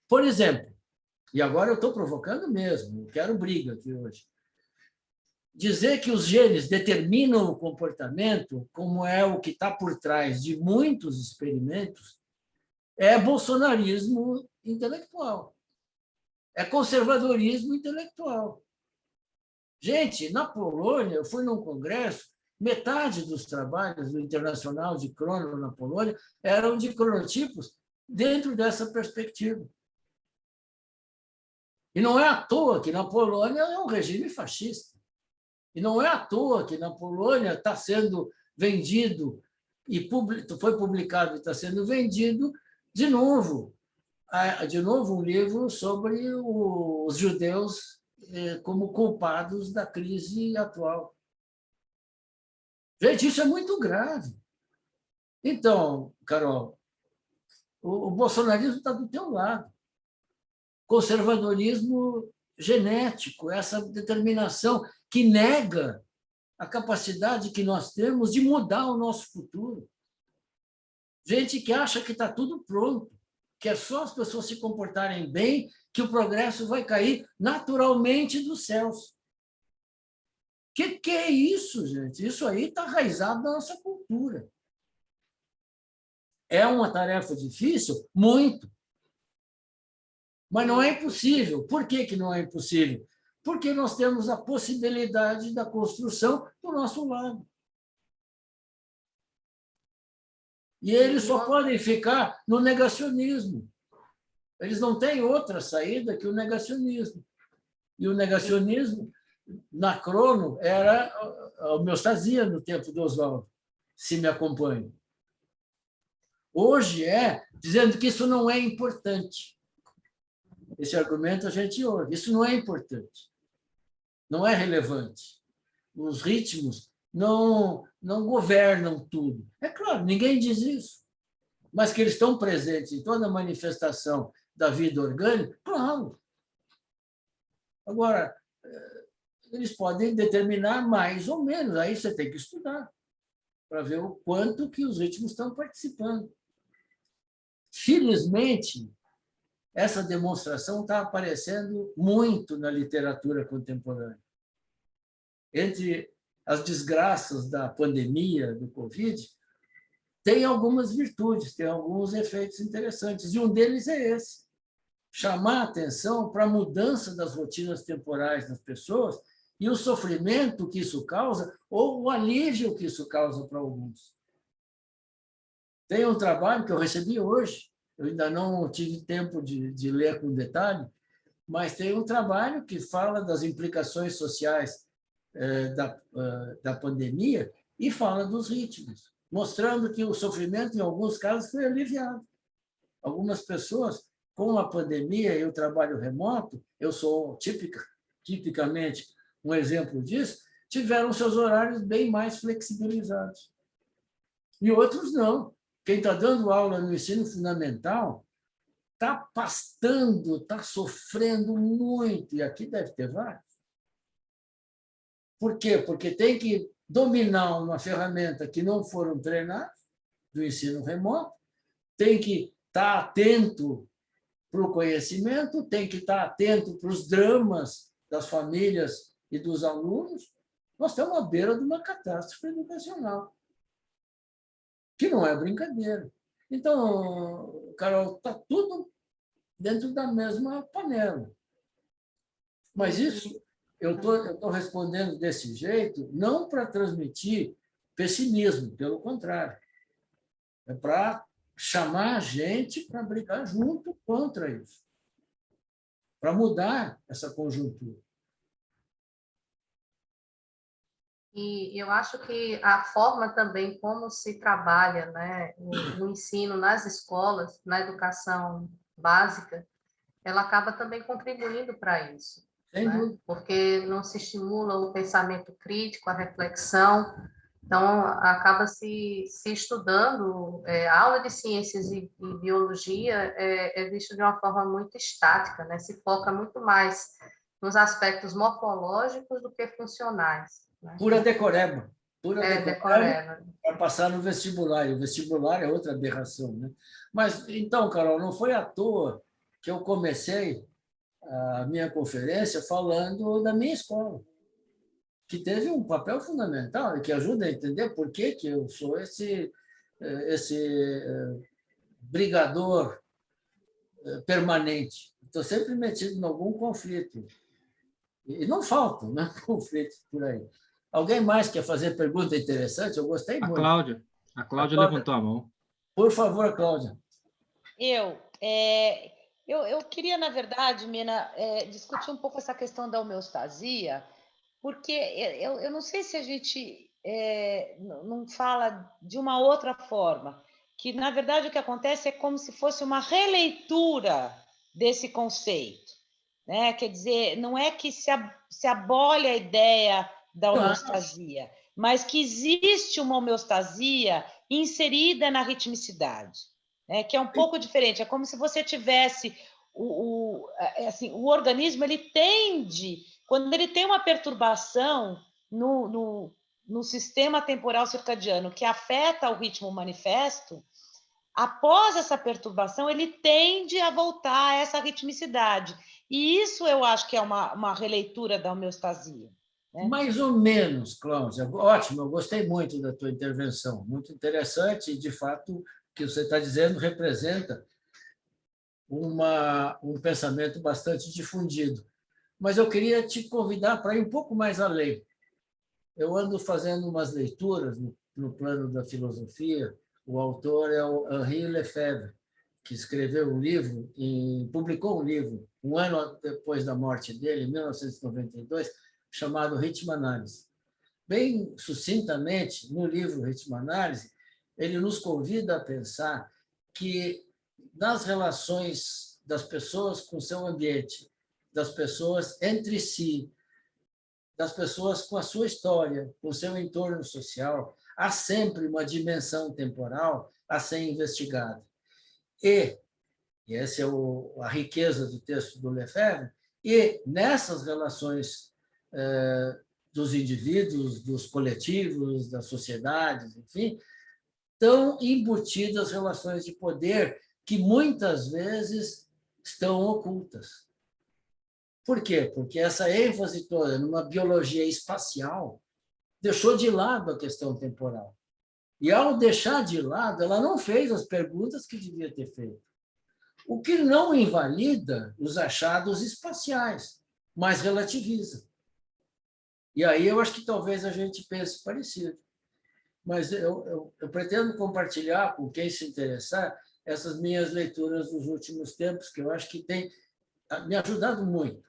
Por exemplo, e agora eu estou provocando mesmo, eu quero briga aqui hoje, dizer que os genes determinam o comportamento, como é o que está por trás de muitos experimentos, é bolsonarismo intelectual. É conservadorismo intelectual. Gente, na Polônia, eu fui num congresso, metade dos trabalhos do Internacional de Crono na Polônia eram de cronotipos dentro dessa perspectiva. E não é à toa que na Polônia é um regime fascista. E não é à toa que na Polônia está sendo vendido, e foi publicado e está sendo vendido, de novo um livro sobre os judeus como culpados da crise atual. Gente, isso é muito grave. Então, Carol, o bolsonarismo está do teu lado. Conservadorismo genético, essa determinação que nega a capacidade que nós temos de mudar o nosso futuro. Gente que acha que está tudo pronto, que é só as pessoas se comportarem bem, que o progresso vai cair naturalmente dos céus. Que é isso, gente? Isso aí está enraizado na nossa cultura. É uma tarefa difícil? Muito. Mas não é impossível. Por que não é impossível? Porque nós temos a possibilidade da construção do nosso lado. E eles só podem ficar no negacionismo. Eles não têm outra saída que o negacionismo. E o negacionismo, na Crono, era a homeostasia no tempo do Oswaldo, se me acompanha. Hoje é dizendo que isso não é importante. Esse argumento a gente ouve. Isso não é importante. Não é relevante. Os ritmos não governam tudo. É claro, ninguém diz isso. Mas que eles estão presentes em toda a manifestação da vida orgânica, claro. Agora, eles podem determinar mais ou menos. Aí você tem que estudar para ver o quanto que os ritmos estão participando. Felizmente, essa demonstração está aparecendo muito na literatura contemporânea. Entre as desgraças da pandemia, do Covid, tem algumas virtudes, tem alguns efeitos interessantes, e um deles é esse: chamar a atenção para a mudança das rotinas temporais das pessoas e o sofrimento que isso causa, ou o alívio que isso causa para alguns. Tem um trabalho que eu recebi hoje, eu ainda não tive tempo de ler com detalhe, mas tem um trabalho que fala das implicações sociais da pandemia e fala dos ritmos, mostrando que o sofrimento, em alguns casos, foi aliviado. Algumas pessoas, com a pandemia e o trabalho remoto, eu sou tipicamente um exemplo disso, tiveram seus horários bem mais flexibilizados. E outros não. Quem está dando aula no ensino fundamental está pastando, está sofrendo muito, e aqui deve ter vários. Por quê? Porque tem que dominar uma ferramenta que não foram treinados, do ensino remoto, tem que estar atento para o conhecimento, tem que estar atento para os dramas das famílias e dos alunos. Nós estamos à beira de uma catástrofe educacional, que não é brincadeira. Então, Carol, está tudo dentro da mesma panela. Mas isso, eu estou respondendo desse jeito, não para transmitir pessimismo, pelo contrário. É para chamar a gente para brigar junto contra isso, para mudar essa conjuntura. E eu acho que a forma também como se trabalha, né, o ensino nas escolas, na educação básica, ela acaba também contribuindo para isso, né? Porque não se estimula o pensamento crítico, a reflexão, então acaba se estudando. A aula de ciências e biologia é vista de uma forma muito estática, né? Se foca muito mais nos aspectos morfológicos do que funcionais. Pura decoreba. Decoreba. Para passar no vestibular. E o vestibular é outra aberração, né? Mas, então, Carol, não foi à toa que eu comecei a minha conferência falando da minha escola, que teve um papel fundamental e que ajuda a entender por que eu sou esse brigador permanente. Estou sempre metido em algum conflito. E não faltam, né, conflitos por aí. Alguém mais quer fazer pergunta interessante? Eu gostei muito. A Cláudia levantou a mão. Por favor, Cláudia. Eu queria, na verdade, Mina, discutir um pouco essa questão da homeostasia, porque eu não sei se a gente não fala de uma outra forma, que, na verdade, o que acontece é como se fosse uma releitura desse conceito, né? Quer dizer, não é que se abole a ideia da homeostasia, mas que existe uma homeostasia inserida na ritmicidade, né? Que é um pouco diferente, é como se você tivesse assim, o organismo, ele tende, quando ele tem uma perturbação no sistema temporal circadiano que afeta o ritmo manifesto, após essa perturbação, ele tende a voltar a essa ritmicidade. E isso eu acho que é uma releitura da homeostasia, né? Mais ou menos, Cláudia. Ótimo, eu gostei muito da tua intervenção. Muito interessante e, de fato, o que você está dizendo representa um pensamento bastante difundido. Mas eu queria te convidar para ir um pouco mais além. Eu ando fazendo umas leituras no plano da filosofia. O autor é o Henri Lefebvre, que escreveu um livro, publicou um livro, um ano depois da morte dele, em 1992, chamado Ritmo-Análise. Bem sucintamente, no livro Ritmo-Análise, ele nos convida a pensar que nas relações das pessoas com seu ambiente, das pessoas entre si, das pessoas com a sua história, com o seu entorno social, há sempre uma dimensão temporal a ser investigada. E essa é a riqueza do texto do Lefebvre, e nessas relações dos indivíduos, dos coletivos, das sociedades, enfim, estão embutidas relações de poder que muitas vezes estão ocultas. Por quê? Porque essa ênfase toda numa biologia espacial deixou de lado a questão temporal. E, ao deixar de lado, ela não fez as perguntas que devia ter feito. O que não invalida os achados espaciais, mas relativiza. E aí eu acho que talvez a gente pense parecido. Mas eu pretendo compartilhar com quem se interessar essas minhas leituras dos últimos tempos, que eu acho que tem me ajudado muito.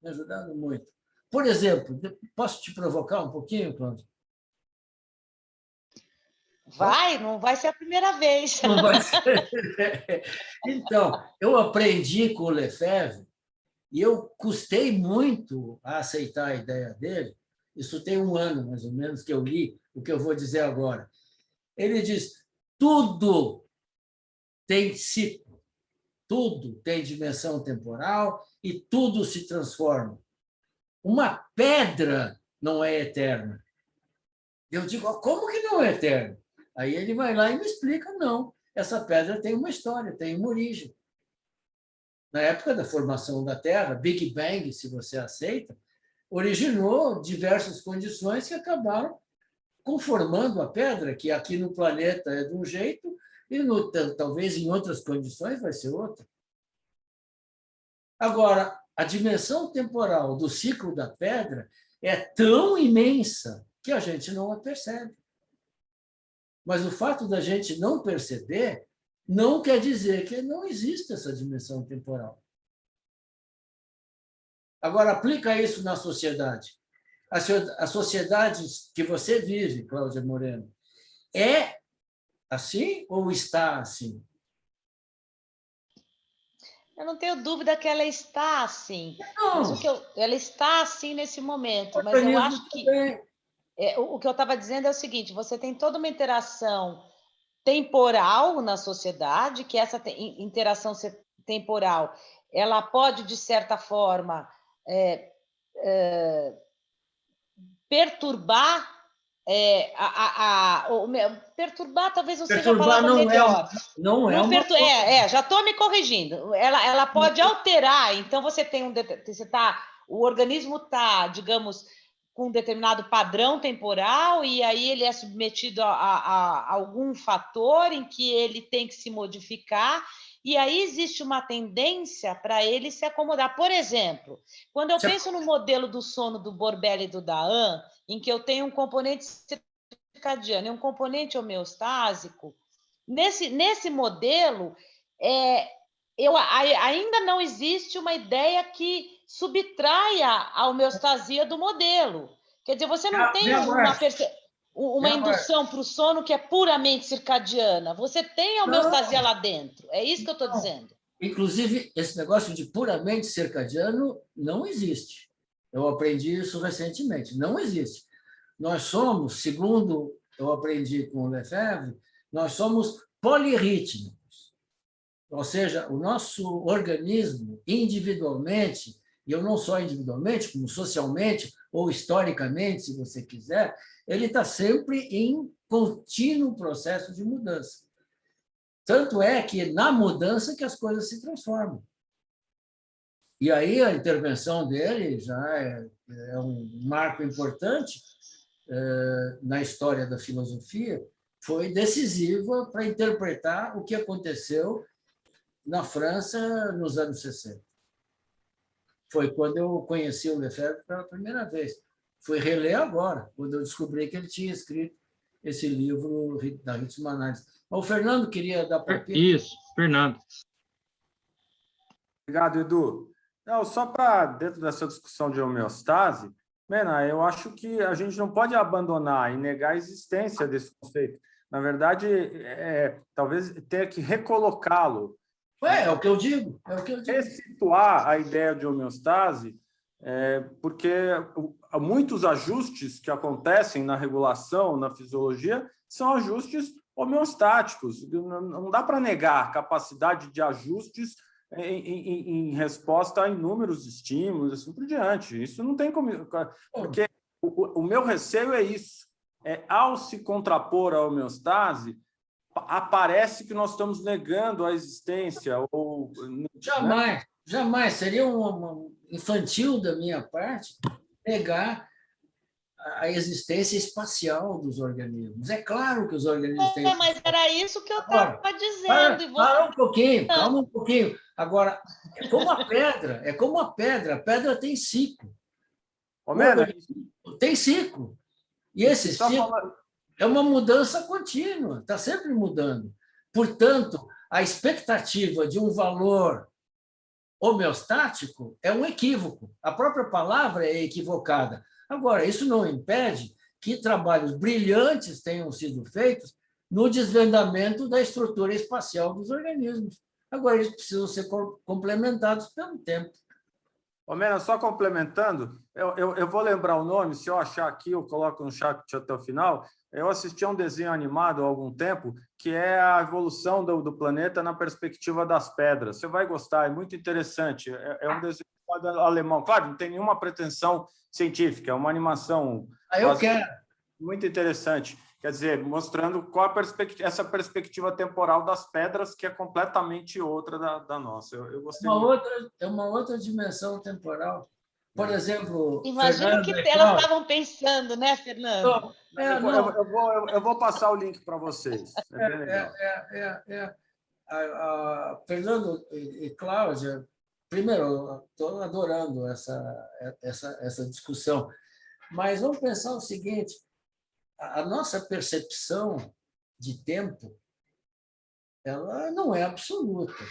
Me ajudado muito. Por exemplo, posso te provocar um pouquinho, Cláudia? Vai, não vai ser a primeira vez. Não vai ser. Então, eu aprendi com o Lefebvre e eu custei muito a aceitar a ideia dele. Isso tem um ano, mais ou menos, que eu li o que eu vou dizer agora. Ele diz: tudo tem ciclo, tudo tem dimensão temporal e tudo se transforma. Uma pedra não é eterna. Eu digo: como que não é eterna? Aí ele vai lá e me explica: não, essa pedra tem uma história, tem uma origem. Na época da formação da Terra, Big Bang, se você aceita, originou diversas condições que acabaram conformando a pedra, que aqui no planeta é de um jeito e talvez em outras condições vai ser outra. Agora, a dimensão temporal do ciclo da pedra é tão imensa que a gente não a percebe. Mas o fato da gente não perceber não quer dizer que não existe essa dimensão temporal. Agora, aplica isso na sociedade. A sociedade que você vive, Cláudia Moreno, é assim ou está assim? Eu não tenho dúvida que ela está assim, mas ela está assim nesse momento, mas eu acho que o que eu estava dizendo é o seguinte: você tem toda uma interação temporal na sociedade, que essa interação temporal ela pode, de certa forma, perturbar perturbar talvez não seja a palavra melhor. Já estou me corrigindo. Ela pode alterar. Então você tem o organismo está, digamos, com um determinado padrão temporal e aí ele é submetido a algum fator em que ele tem que se modificar. E aí existe uma tendência para ele se acomodar. Por exemplo, quando eu penso no modelo do sono do Borbély e do Dahan, em que eu tenho um componente circadiano e um componente homeostásico, nesse modelo, ainda não existe uma ideia que subtraia a homeostasia do modelo. Quer dizer, você não tem uma indução para o sono que é puramente circadiana. Você tem a homeostasia lá dentro. É isso que eu estou dizendo. Inclusive, esse negócio de puramente circadiano não existe. Eu aprendi isso recentemente. Não existe. Nós somos, segundo eu aprendi com o Lefebvre, nós somos polirrítmicos. Ou seja, o nosso organismo, individualmente, e eu não só individualmente, como socialmente ou historicamente, se você quiser, ele está sempre em contínuo processo de mudança. Tanto é que, na mudança, que as coisas se transformam. E aí a intervenção dele já é um marco importante na história da filosofia, foi decisiva para interpretar o que aconteceu na França nos anos 60. Foi quando eu conheci o Lefebvre pela primeira vez. Fui reler agora, quando eu descobri que ele tinha escrito esse livro da ritmoanálise. O Fernando queria dar palpite? Isso, Fernando. Obrigado, Edu. Não, só para, dentro dessa discussão de homeostase, Mena, eu acho que a gente não pode abandonar e negar a existência desse conceito. Na verdade, talvez tenha que recolocá-lo. É o que eu digo. Ressituar a ideia de homeostase, porque há muitos ajustes que acontecem na regulação, na fisiologia, são ajustes homeostáticos. Não dá para negar a capacidade de ajustes em resposta a inúmeros estímulos, assim por diante. Isso não tem como... Porque o meu receio é isso. Ao se contrapor à homeostase, aparece que nós estamos negando a existência. Jamais, né? Jamais. Seria infantil da minha parte negar a existência espacial dos organismos. É claro que os organismos têm... Mas era isso que eu estava dizendo. Para um pouquinho, calma um pouquinho. Agora, é como a pedra. A pedra tem ciclo. Tem ciclo. E esse ciclo é uma mudança contínua, está sempre mudando. Portanto, a expectativa de um valor homeostático é um equívoco. A própria palavra é equivocada. Agora, isso não impede que trabalhos brilhantes tenham sido feitos no desvendamento da estrutura espacial dos organismos. Agora, eles precisam ser complementados pelo tempo. Mena, só complementando, eu vou lembrar o nome, se eu achar aqui, eu coloco no chat até o final. Eu assisti a um desenho animado há algum tempo, que é a evolução do planeta na perspectiva das pedras. Você vai gostar, é muito interessante. É um desenho alemão. Claro, não tem nenhuma pretensão científica, é uma animação... eu quero. Muito interessante. Quer dizer, mostrando qual essa perspectiva temporal das pedras, que é completamente outra da nossa. Eu gostei É uma outra dimensão temporal. Por exemplo... Imagina o que elas estavam pensando, né, Fernando? Eu vou passar o link para vocês. Fernando e Cláudia, primeiro, estou adorando essa discussão, mas vamos pensar o seguinte: a nossa percepção de tempo ela não é absoluta.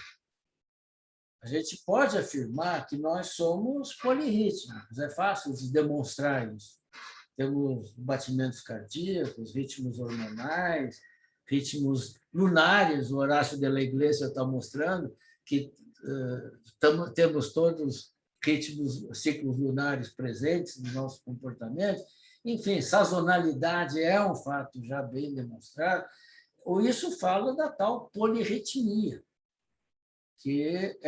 A gente pode afirmar que nós somos polirrítmicos, é fácil de demonstrar isso. Temos batimentos cardíacos, ritmos hormonais, ritmos lunares. O Horácio de la Iglesia está mostrando que temos todos ritmos, ciclos lunares presentes no nosso comportamento. Enfim, sazonalidade é um fato já bem demonstrado. Ou isso fala da tal polirritmia, que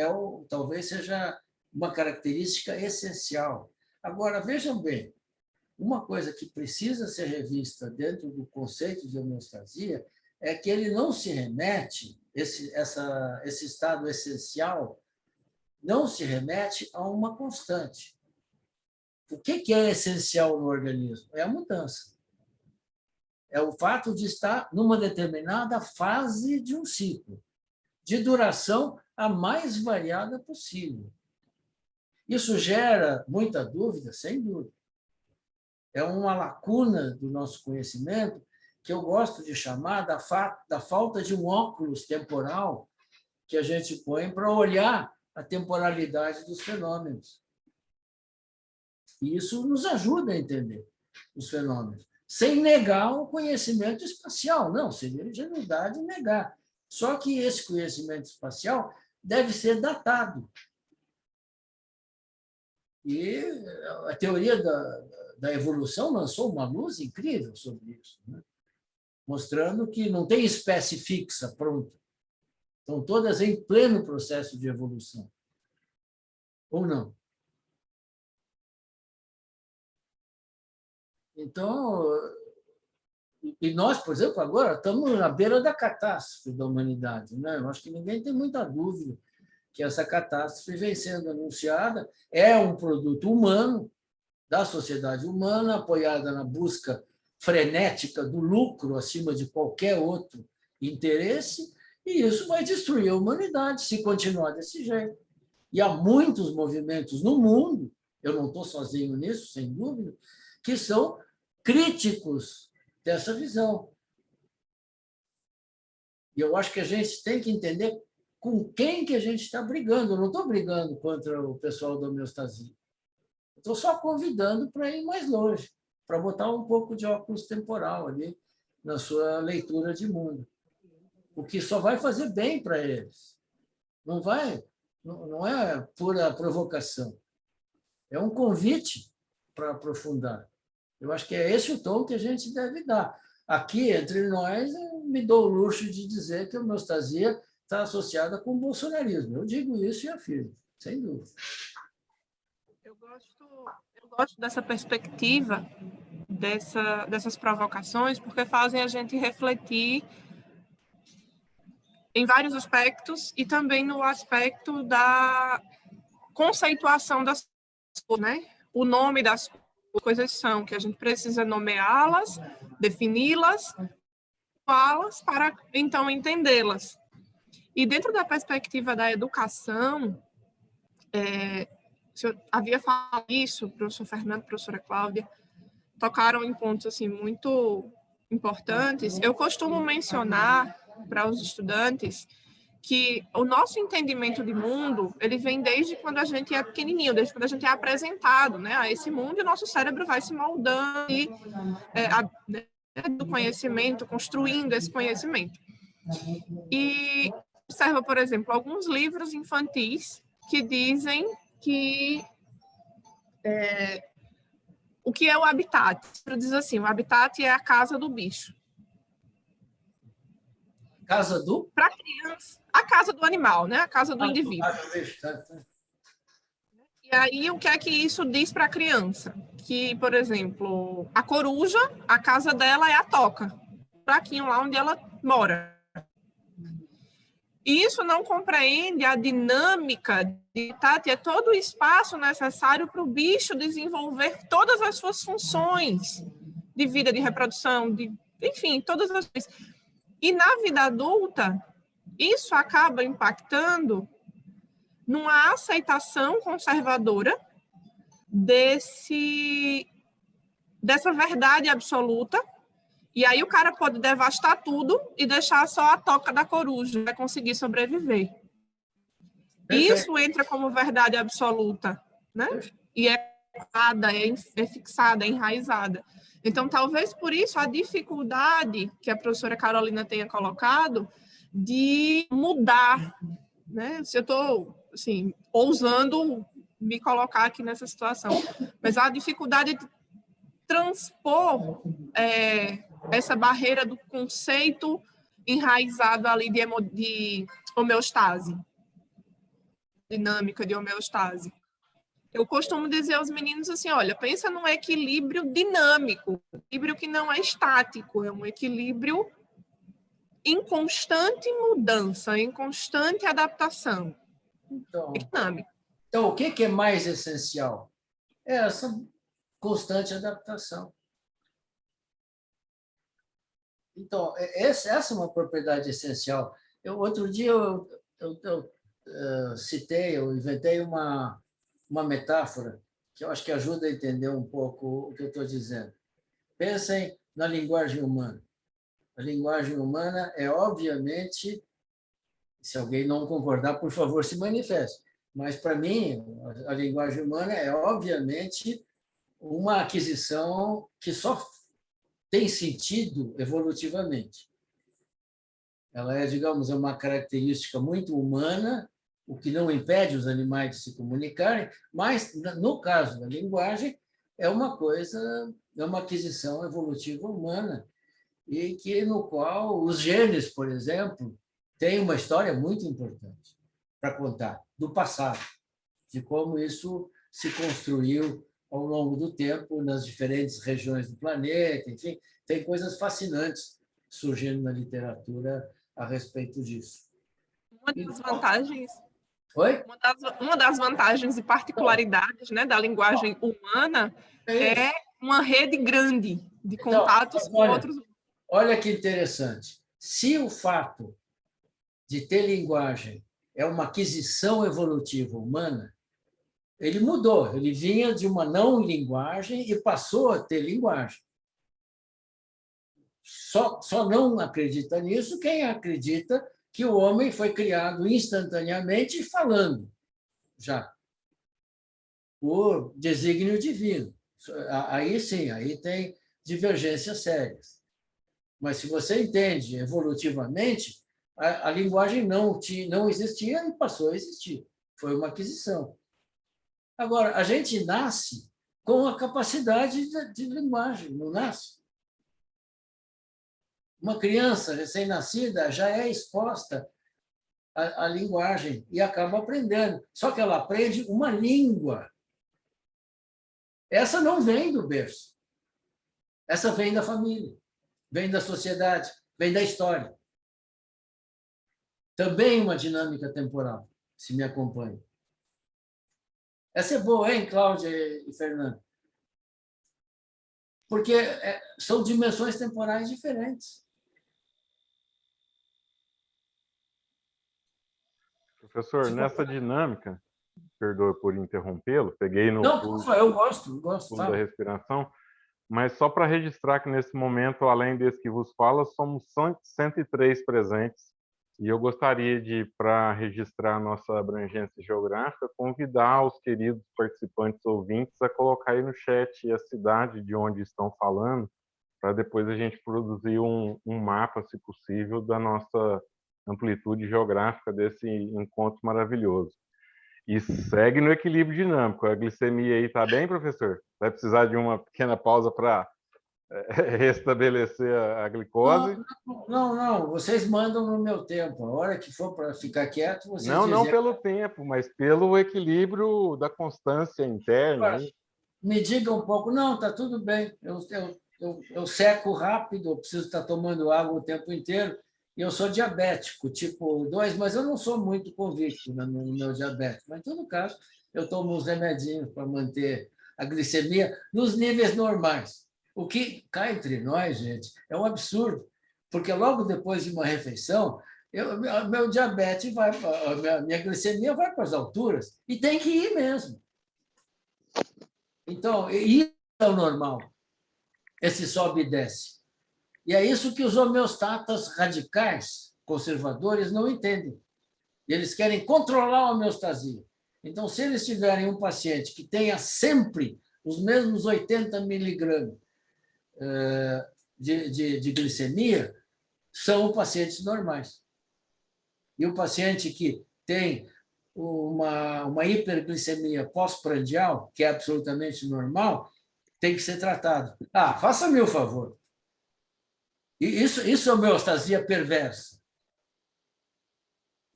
talvez seja uma característica essencial. Agora, vejam bem, uma coisa que precisa ser revista dentro do conceito de homeostasia é que ele não se remete, esse estado essencial, não se remete a uma constante. O que é essencial no organismo? É a mudança. É o fato de estar numa determinada fase de um ciclo, de duração a mais variada possível. Isso gera muita dúvida, sem dúvida. É uma lacuna do nosso conhecimento que eu gosto de chamar da falta de um óculos temporal que a gente põe para olhar a temporalidade dos fenômenos. E isso nos ajuda a entender os fenômenos, sem negar o conhecimento espacial. Não, seria ingenuidade negar. Só que esse conhecimento espacial deve ser datado. E a teoria da evolução lançou uma luz incrível sobre isso, né? Mostrando que não tem espécie fixa pronta. Estão todas em pleno processo de evolução. Ou não? Então, e nós, por exemplo, agora estamos na beira da catástrofe da humanidade, né? Eu acho que ninguém tem muita dúvida que essa catástrofe vem sendo anunciada, é um produto humano, da sociedade humana, apoiada na busca frenética do lucro acima de qualquer outro interesse, e isso vai destruir a humanidade se continuar desse jeito. E há muitos movimentos no mundo, eu não estou sozinho nisso, sem dúvida, que são críticos dessa visão. E eu acho que a gente tem que entender com quem que a gente está brigando. Eu não estou brigando contra o pessoal da homeostasia. Estou só convidando para ir mais longe, para botar um pouco de óculos temporal ali na sua leitura de mundo. O que só vai fazer bem para eles. Não é pura provocação. É um convite para aprofundar. Eu acho que é esse o tom que a gente deve dar. Aqui, entre nós, eu me dou o luxo de dizer que a homeostasia está associada com o bolsonarismo. Eu digo isso e afirmo, sem dúvida. Eu gosto dessa perspectiva, dessas provocações, porque fazem a gente refletir em vários aspectos e também no aspecto da conceituação das coisas, né? O nome das coisas são que a gente precisa nomeá-las, defini-las, falá-las para então entendê-las. E dentro da perspectiva da educação, eu havia falado isso, o professor Fernando, a professora Cláudia, tocaram em pontos assim, muito importantes. Eu costumo mencionar para os estudantes que o nosso entendimento de mundo, ele vem desde quando a gente é pequenininho, desde quando a gente é apresentado, né, a esse mundo, e o nosso cérebro vai se moldando e do conhecimento, construindo esse conhecimento. E observa, por exemplo, alguns livros infantis que dizem que o que é o habitat? Diz assim, o habitat é a casa do bicho. Casa do? Para criança, a casa do animal, né? A casa do indivíduo. E aí, o que é que isso diz para a criança? Que, por exemplo, a coruja, a casa dela é a toca, o buraquinho lá onde ela mora. E isso não compreende a dinâmica de habitat, é todo o espaço necessário para o bicho desenvolver todas as suas funções de vida, de reprodução, enfim, todas as coisas. E na vida adulta, isso acaba impactando numa aceitação conservadora dessa verdade absoluta. E aí o cara pode devastar tudo e deixar só a toca da coruja, vai conseguir sobreviver. Isso entra como verdade absoluta, né? E é fixada, é enraizada. Então, talvez por isso a dificuldade que a professora Carolina tenha colocado de mudar, né? Se eu estou, assim, ousando me colocar aqui nessa situação, mas a dificuldade de transpor essa barreira do conceito enraizado ali de homeostase, dinâmica de homeostase. Eu costumo dizer aos meninos assim, olha, pensa num equilíbrio dinâmico, equilíbrio que não é estático, é um equilíbrio em constante mudança, em constante adaptação. Então, o que é mais essencial? É essa constante adaptação. Então, essa é uma propriedade essencial. Outro dia eu inventei uma metáfora que eu acho que ajuda a entender um pouco o que eu estou dizendo. Pensem na linguagem humana. A linguagem humana é, obviamente, Se alguém não concordar, por favor, se manifeste. Mas, para mim, a linguagem humana é, obviamente, uma aquisição que só tem sentido evolutivamente. Ela é, digamos, uma característica muito humana, o que não impede os animais de se comunicarem, mas, no caso da linguagem, é uma coisa, é uma aquisição evolutiva humana, e que no qual os genes, por exemplo, têm uma história muito importante para contar, do passado, de como isso se construiu ao longo do tempo nas diferentes regiões do planeta, enfim, tem coisas fascinantes surgindo na literatura a respeito disso. Uma das vantagens, Oi? uma das vantagens e particularidades, né, da linguagem humana é uma rede grande de contatos com outros. Olha que interessante. Se o fato de ter linguagem é uma aquisição evolutiva humana, ele mudou. Ele vinha de uma não linguagem e passou a ter linguagem. Só não acredita nisso quem acredita que o homem foi criado instantaneamente falando, já, por desígnio divino. Aí sim, aí tem divergências sérias. Mas se você entende evolutivamente, a linguagem não existia e passou a existir. Foi uma aquisição. Agora, a gente nasce com a capacidade de linguagem, não nasce? Uma criança recém-nascida já é exposta à linguagem e acaba aprendendo. Só que ela aprende uma língua. Essa não vem do berço. Essa vem da família, vem da sociedade, vem da história. Também uma dinâmica temporal, se me acompanha. Essa é boa, hein, Cláudia e Fernando? Porque são dimensões temporais diferentes. Professor, nessa dinâmica, perdoe por interrompê-lo, peguei no Não, eu gosto da respiração, mas só para registrar que nesse momento, além desse que vos fala, somos 103 presentes, e eu gostaria de, para registrar a nossa abrangência geográfica, convidar os queridos participantes ouvintes a colocar aí no chat a cidade de onde estão falando, para depois a gente produzir um mapa, se possível, da nossa amplitude geográfica desse encontro maravilhoso. E segue no equilíbrio dinâmico. A glicemia aí está bem, professor? Vai precisar de uma pequena pausa para restabelecer a glicose? Não. Vocês mandam no meu tempo. A hora que for para ficar quieto, vocês dizem... Não pelo tempo, mas pelo equilíbrio da constância interna. Me diga um pouco. Não, está tudo bem. Eu seco rápido, eu preciso estar tomando água o tempo inteiro. E eu sou diabético, tipo 2, mas eu não sou muito convicto no meu diabetes. Mas, em todo caso, eu tomo uns remedinhos para manter a glicemia nos níveis normais. O que cá entre nós, gente, é um absurdo, porque logo depois de uma refeição, meu diabetes minha glicemia vai para as alturas, e tem que ir mesmo. Então, isso é o normal, esse sobe e desce. E é isso que os homeostatas radicais, conservadores, não entendem. Eles querem controlar a homeostasia. Então, se eles tiverem um paciente que tenha sempre os mesmos 80 miligramas de glicemia, são pacientes normais. E o paciente que tem uma hiperglicemia pós-prandial, que é absolutamente normal, tem que ser tratado. Faça-me o favor. Isso é homeostasia perversa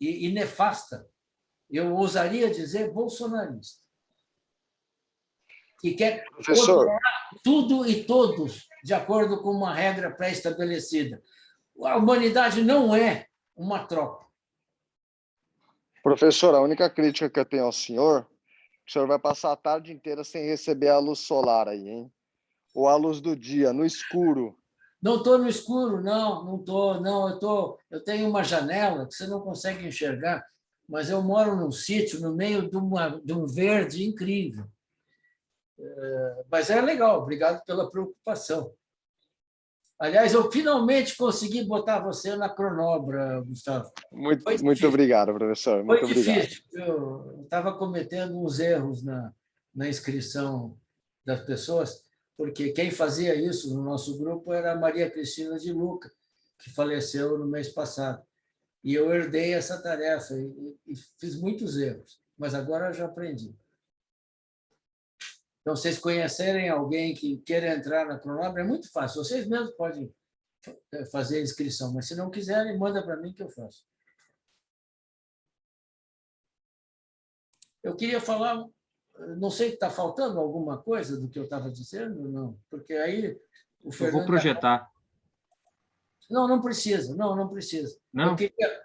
e nefasta. Eu ousaria dizer bolsonarista. Que quer controlar tudo e todos de acordo com uma regra pré-estabelecida. A humanidade não é uma tropa. Professor, a única crítica que eu tenho ao senhor, o senhor vai passar a tarde inteira sem receber a luz solar aí, hein? Ou a luz do dia, no escuro. Não estou no escuro, não estou. Eu tenho uma janela que você não consegue enxergar, mas eu moro num sítio no meio de um verde incrível. Mas é legal, obrigado pela preocupação. Aliás, eu finalmente consegui botar você na Cronobra, Gustavo. Muito obrigado, professor. Muito Foi obrigado. difícil. Eu estava cometendo uns erros na inscrição das pessoas, porque quem fazia isso no nosso grupo era a Maria Cristina de Luca, que faleceu no mês passado. E eu herdei essa tarefa e fiz muitos erros, mas agora eu já aprendi. Então, vocês conhecerem alguém que queira entrar na Cronobra, é muito fácil. Vocês mesmos podem fazer a inscrição, mas se não quiserem, manda para mim que eu faço. Eu queria falar, não sei se está faltando alguma coisa do que eu estava dizendo, não, porque aí o Fernando... Eu vou projetar. Não precisa, não precisa. Não?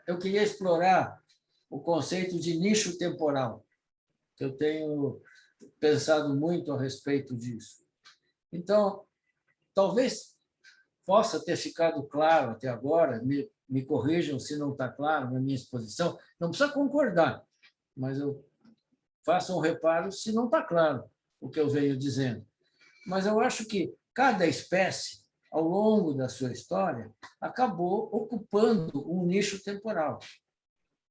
Eu queria explorar o conceito de nicho temporal, que eu tenho pensado muito a respeito disso. Então, talvez possa ter ficado claro até agora, me corrijam se não está claro na minha exposição, não precisa concordar, mas eu faço um reparo se não está claro o que eu venho dizendo. Mas eu acho que cada espécie, ao longo da sua história, acabou ocupando um nicho temporal.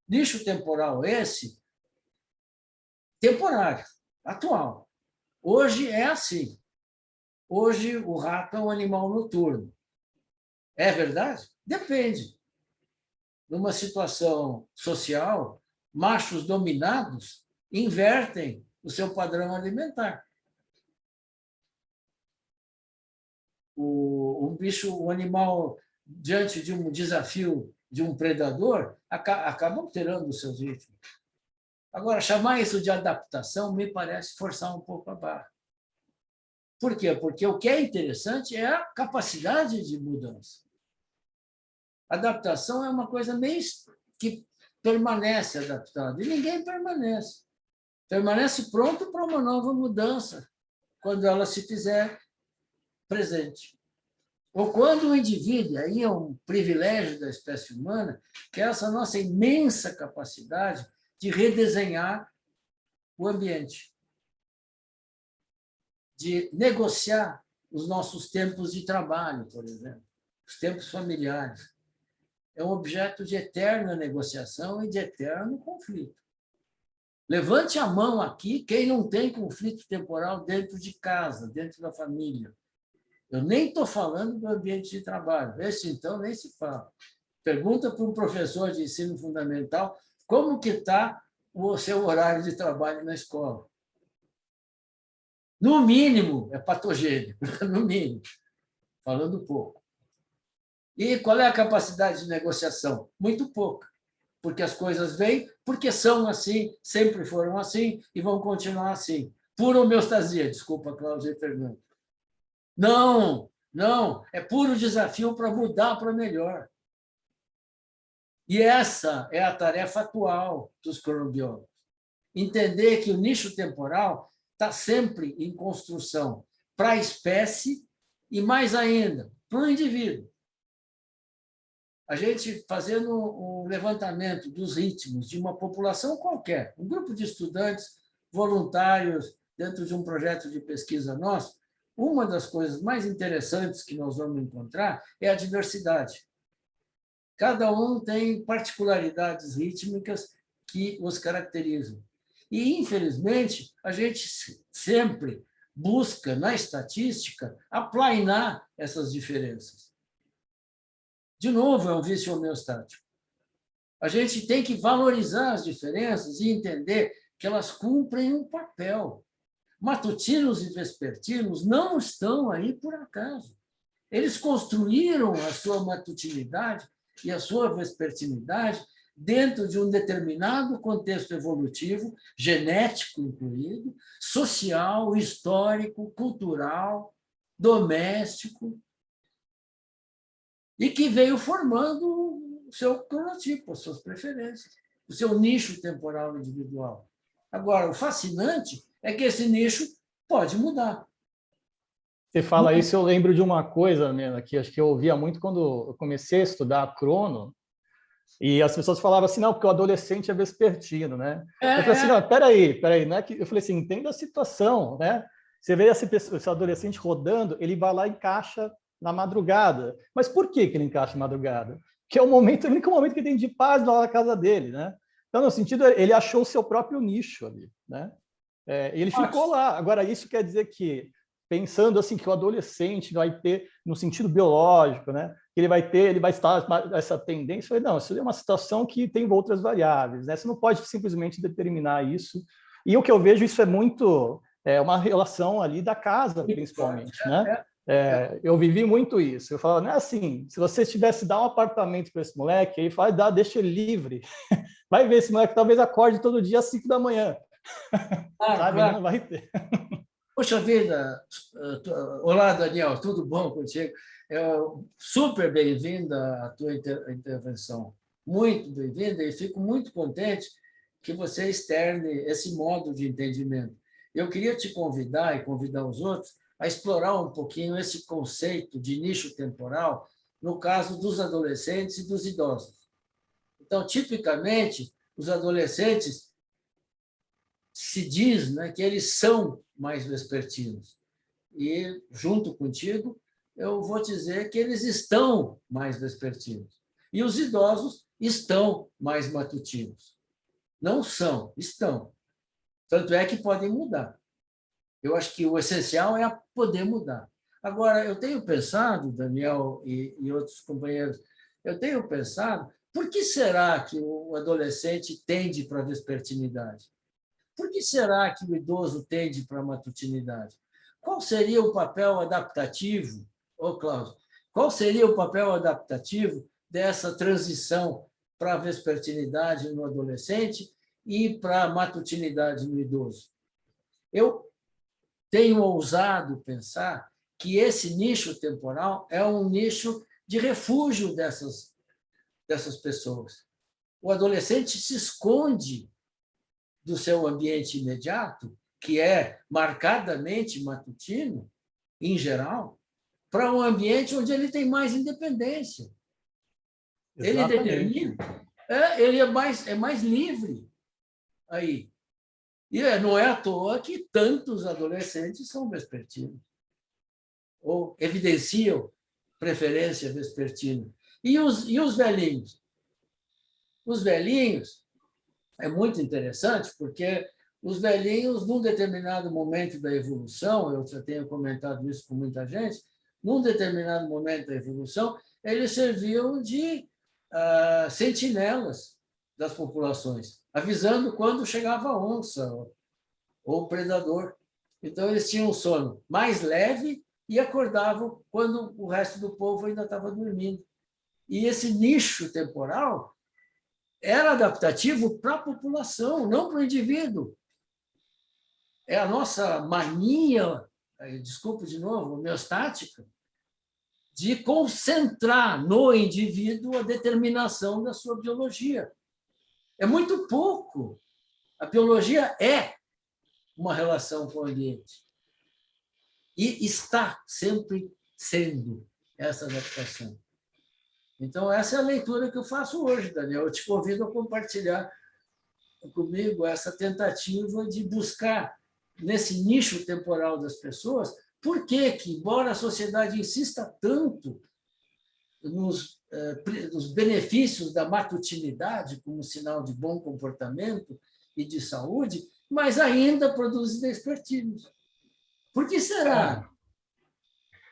Nicho temporal esse temporário, atual. Hoje é assim. Hoje o rato é um animal noturno. É verdade? Depende. Numa situação social, machos dominados invertem o seu padrão alimentar. O animal, diante de um desafio de um predador, acaba alterando os seus ritmos. Agora, chamar isso de adaptação me parece forçar um pouco a barra. Por quê? Porque o que é interessante é a capacidade de mudança. Adaptação é uma coisa meio que permanece adaptada, e ninguém permanece. Permanece pronto para uma nova mudança, quando ela se fizer presente. Ou quando o indivíduo, aí é um privilégio da espécie humana, que é essa nossa imensa capacidade de redesenhar o ambiente, de negociar os nossos tempos de trabalho, por exemplo, os tempos familiares. É um objeto de eterna negociação e de eterno conflito. Levante a mão aqui quem não tem conflito temporal dentro de casa, dentro da família. Eu nem estou falando do ambiente de trabalho. Esse, então, nem se fala. Pergunta para um professor de ensino fundamental como que está o seu horário de trabalho na escola. No mínimo, é patogênico, no mínimo, falando pouco. E qual é a capacidade de negociação? Muito pouca, porque as coisas vêm, porque são assim, sempre foram assim e vão continuar assim. Pura homeostasia, desculpa, Cláudia e Fernando. Não, é puro desafio para mudar para melhor. E essa é a tarefa atual dos cronobiólogos. Entender que o nicho temporal está sempre em construção para a espécie e, mais ainda, para o indivíduo. A gente fazendo um levantamento dos ritmos de uma população qualquer, um grupo de estudantes voluntários dentro de um projeto de pesquisa nosso, uma das coisas mais interessantes que nós vamos encontrar é a diversidade. Cada um tem particularidades rítmicas que os caracterizam. E, infelizmente, a gente sempre busca, na estatística, aplainar essas diferenças. De novo, é um vício homeostático. A gente tem que valorizar as diferenças e entender que elas cumprem um papel. Matutinos e vespertinos não estão aí por acaso. Eles construíram a sua matutinidade e a sua vespertinidade dentro de um determinado contexto evolutivo, genético incluído, social, histórico, cultural, doméstico, e que veio formando o seu cronotipo, as suas preferências, o seu nicho temporal individual. Agora, o fascinante é que esse nicho pode mudar. Você fala isso, eu lembro de uma coisa, Mena, que acho que eu ouvia muito quando eu comecei a estudar crono, e as pessoas falavam assim, não, porque o adolescente é vespertino, né? Eu falei assim, não, peraí, não é que... Eu falei assim, entenda a situação, né? Você vê esse adolescente rodando, ele vai lá e encaixa na madrugada. Mas por que ele encaixa na madrugada? Porque é o único momento que ele tem de paz lá na casa dele, né? Então, no sentido, ele achou o seu próprio nicho ali, né? Ele ficou lá. Agora, isso quer dizer que, pensando assim, que o adolescente vai ter, no sentido biológico, né? Ele vai estar essa tendência. Não, isso é uma situação que tem outras variáveis, né? Você não pode simplesmente determinar isso. E o que eu vejo, isso é muito uma relação ali da casa, principalmente, né? Eu vivi muito isso. Eu falava, não é assim, se você tivesse dar um apartamento para esse moleque, aí fala, deixa ele livre. Vai ver, esse moleque talvez acorde todo dia às 5 da manhã. Sabe? Claro. Não vai ter. Poxa vida! Olá, Daniel, tudo bom contigo? Super bem-vinda à tua intervenção. Muito bem-vinda, e fico muito contente que você externe esse modo de entendimento. Eu queria te convidar e convidar os outros a explorar um pouquinho esse conceito de nicho temporal no caso dos adolescentes e dos idosos. Então, tipicamente, os adolescentes se diz, né, que eles são mais vespertinos. E, junto contigo, eu vou dizer que eles estão mais vespertinos. E os idosos estão mais matutinos. Não são, estão. Tanto é que podem mudar. Eu acho que o essencial é poder mudar. Agora, eu tenho pensado, Daniel e outros companheiros, eu tenho pensado, por que será que o adolescente tende para a vespertinidade? Por que será que o idoso tende para a matutinidade? Qual seria o papel adaptativo, Cláudio, qual seria o papel adaptativo dessa transição para a vespertinidade no adolescente e para a matutinidade no idoso? Eu tenho ousado pensar que esse nicho temporal é um nicho de refúgio dessas pessoas. O adolescente se esconde do seu ambiente imediato, que é marcadamente matutino, em geral, para um ambiente onde ele tem mais independência. Exatamente. Ele determina, ele é mais livre aí. E não é à toa que tantos adolescentes são vespertinos, ou evidenciam preferência vespertina. E os velhinhos? Os velhinhos é muito interessante, porque os velhinhos, num determinado momento da evolução, eu já tenho comentado isso com muita gente, num determinado momento da evolução, eles serviam de sentinelas das populações, avisando quando chegava a onça ou predador. Então, eles tinham um sono mais leve e acordavam quando o resto do povo ainda estava dormindo. E esse nicho temporal era adaptativo para a população, não para o indivíduo. É a nossa mania, desculpe de novo, homeostática, de concentrar no indivíduo a determinação da sua biologia. É muito pouco. A biologia é uma relação com o ambiente. E está sempre sendo essa adaptação. Então, essa é a leitura que eu faço hoje, Daniel. Eu te convido a compartilhar comigo essa tentativa de buscar, nesse nicho temporal das pessoas, por que, embora a sociedade insista tanto nos benefícios da matutinidade como sinal de bom comportamento e de saúde, mas ainda produz vespertinos. Por que será?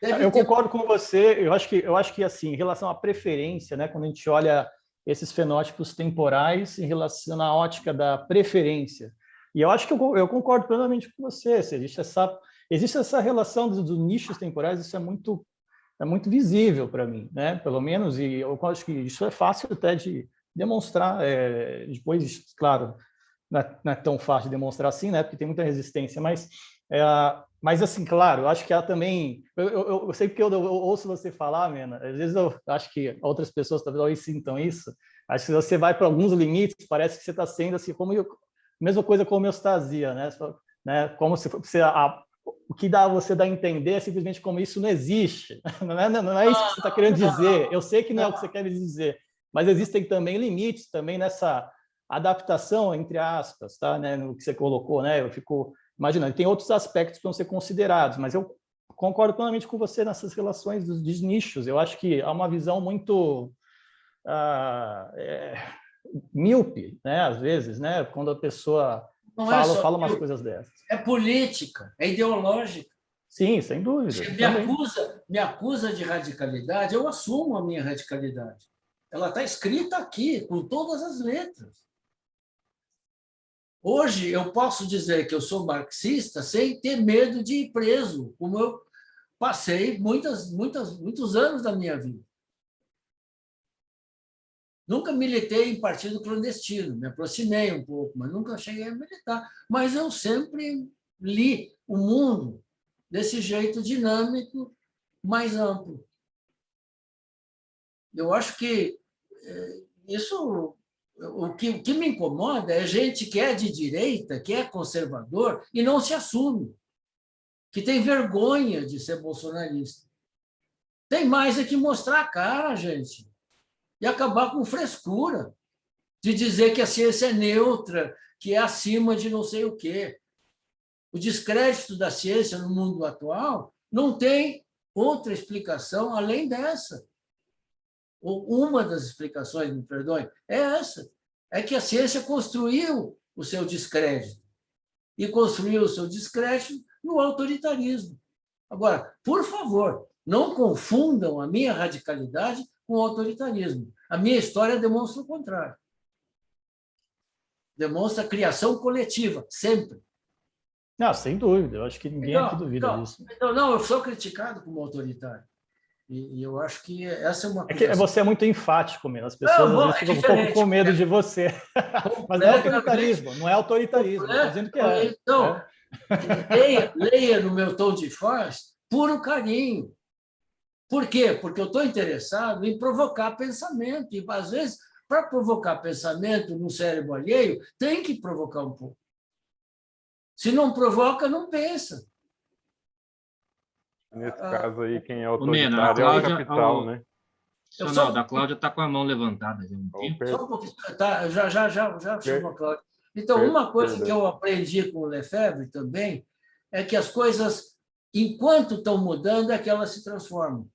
Eu concordo com você. Eu acho que assim, em relação à preferência, né, quando a gente olha esses fenótipos temporais em relação à ótica da preferência, e eu acho que eu concordo plenamente com você. Existe essa relação dos nichos temporais. Isso é muito visível para mim, né? Pelo menos, e eu acho que isso é fácil até de demonstrar. Depois, claro, não é tão fácil de demonstrar assim, né? Porque tem muita resistência, mas assim, claro, eu acho que ela também... Eu sei que eu ouço você falar, Mena, às vezes eu acho que outras pessoas talvez sintam isso. Acho que você vai para alguns limites, parece que você está sendo assim, mesma coisa com a homeostasia, né? Como se o que você dá a entender é simplesmente como isso não existe. Não é isso que você está querendo dizer. Eu sei que não é o que você quer dizer, mas existem também limites também nessa adaptação, entre aspas, tá? Né? No que você colocou, né? Eu fico imaginando. Tem outros aspectos que vão ser considerados, mas eu concordo plenamente com você nessas relações dos nichos. Eu acho que há uma visão muito míope, né? Às vezes, né? Quando a pessoa fala umas coisas dessas. É política, é ideológica. Sim, sem dúvida. Me acusa de radicalidade, eu assumo a minha radicalidade. Ela está escrita aqui, com todas as letras. Hoje, eu posso dizer que eu sou marxista sem ter medo de ir preso, como eu passei muitos anos da minha vida. Nunca militei em partido clandestino, me aproximei um pouco, mas nunca cheguei a militar. Mas eu sempre li o mundo desse jeito dinâmico, mais amplo. Eu acho que isso... O que me incomoda é gente que é de direita, que é conservador e não se assume, que tem vergonha de ser bolsonarista. Tem mais é que mostrar a cara, gente, e acabar com frescura, de dizer que a ciência é neutra, que é acima de não sei o quê. O descrédito da ciência no mundo atual não tem outra explicação além dessa. Ou uma das explicações, me perdoe, é essa. É que a ciência construiu o seu descrédito. E construiu o seu descrédito no autoritarismo. Agora, por favor, não confundam a minha radicalidade com o autoritarismo. A minha história demonstra o contrário. Demonstra a criação coletiva, sempre. Não, sem dúvida. Eu acho que ninguém aqui duvida disso. Não, eu sou criticado como autoritário. E eu acho que essa é uma coisa... É que você é muito enfático mesmo. As pessoas às vezes ficam um pouco com medo de você. Mas não é autoritarismo, não é autoritarismo. Estou dizendo que é. Então, leia no meu tom de voz puro carinho. Por quê? Porque eu estou interessado em provocar pensamento. E, às vezes, para provocar pensamento no cérebro alheio, tem que provocar um pouco. Se não provoca, não pensa. Nesse caso aí, quem é autoritário é o capital, né? Ronaldo, a Cláudia está com a mão levantada. Só um pouquinho. Tá, já chamo a Cláudia. Então, uma coisa que eu aprendi com o Lefebvre também é que as coisas, enquanto estão mudando, é que elas se transformam.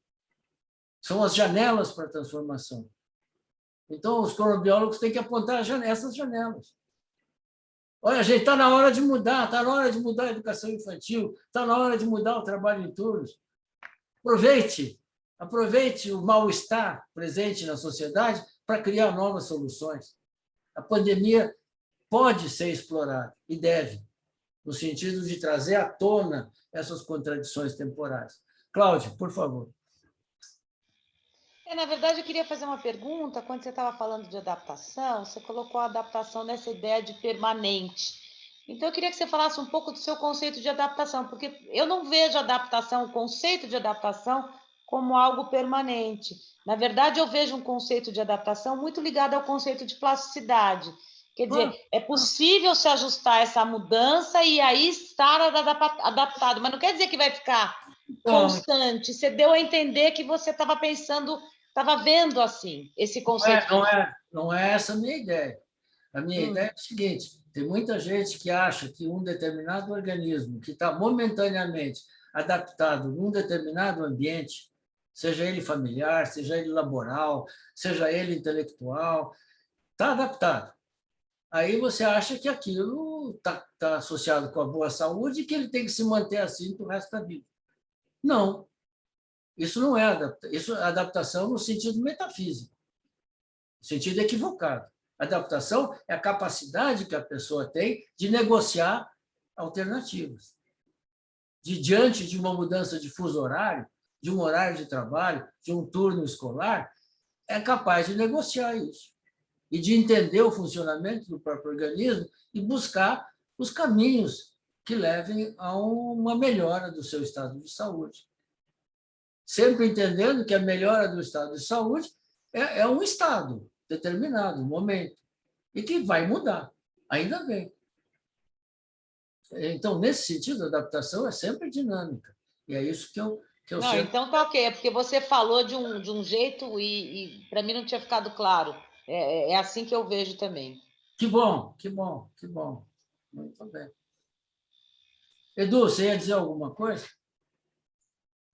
São as janelas para a transformação. Então, os cronobiólogos têm que apontar essas janelas. Olha, gente, está na hora de mudar, está na hora de mudar a educação infantil, está na hora de mudar o trabalho em turnos. Aproveite o mal-estar presente na sociedade para criar novas soluções. A pandemia pode ser explorada, e deve, no sentido de trazer à tona essas contradições temporais. Cláudia, por favor. Na verdade, eu queria fazer uma pergunta. Quando você estava falando de adaptação, você colocou a adaptação nessa ideia de permanente. Então, eu queria que você falasse um pouco do seu conceito de adaptação, porque eu não vejo o conceito de adaptação, como algo permanente. Na verdade, eu vejo um conceito de adaptação muito ligado ao conceito de plasticidade. Quer dizer, é possível se ajustar a essa mudança e aí estar adaptado, mas não quer dizer que vai ficar constante. Você deu a entender que você estava pensando... Estava vendo assim esse conceito. Não é essa a minha ideia. A minha ideia é o seguinte: tem muita gente que acha que um determinado organismo que está momentaneamente adaptado num determinado ambiente, seja ele familiar, seja ele laboral, seja ele intelectual, está adaptado. Aí você acha que aquilo está associado com a boa saúde e que ele tem que se manter assim para o resto da vida. Não. Isso não é adaptação no sentido metafísico, no sentido equivocado. Adaptação é a capacidade que a pessoa tem de negociar alternativas. Diante de uma mudança de fuso horário, de um horário de trabalho, de um turno escolar, é capaz de negociar isso e de entender o funcionamento do próprio organismo e buscar os caminhos que levem a uma melhora do seu estado de saúde. Sempre entendendo que a melhora do estado de saúde é um estado determinado, um momento, e que vai mudar, ainda bem. Então, nesse sentido, a adaptação é sempre dinâmica, e é isso que eu não, sempre... Então tá ok, é porque você falou de um jeito e para mim não tinha ficado claro. É assim que eu vejo também. Que bom. Muito bem. Edu, você ia dizer alguma coisa?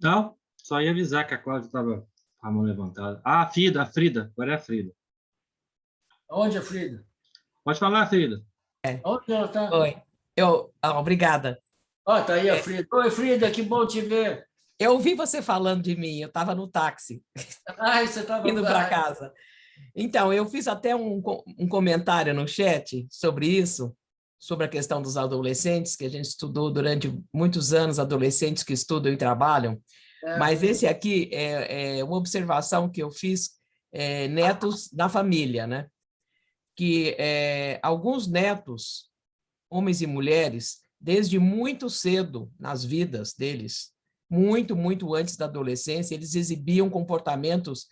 Não, só ia avisar que a Cláudia estava com a mão levantada. Ah, a Frida, agora é a Frida. Onde é Frida? Pode falar, Frida. Onde ela está? Oi. Obrigada. Tá aí a Frida. Oi, Frida, que bom te ver. Eu ouvi você falando de mim, eu estava no táxi, Você estava indo para casa. Então, eu fiz até um comentário no chat sobre isso, sobre a questão dos adolescentes, que a gente estudou durante muitos anos, adolescentes que estudam e trabalham, mas esse aqui é uma observação que eu fiz, netos da família, né? Que alguns netos, homens e mulheres, desde muito cedo nas vidas deles, muito, muito antes da adolescência, eles exibiam comportamentos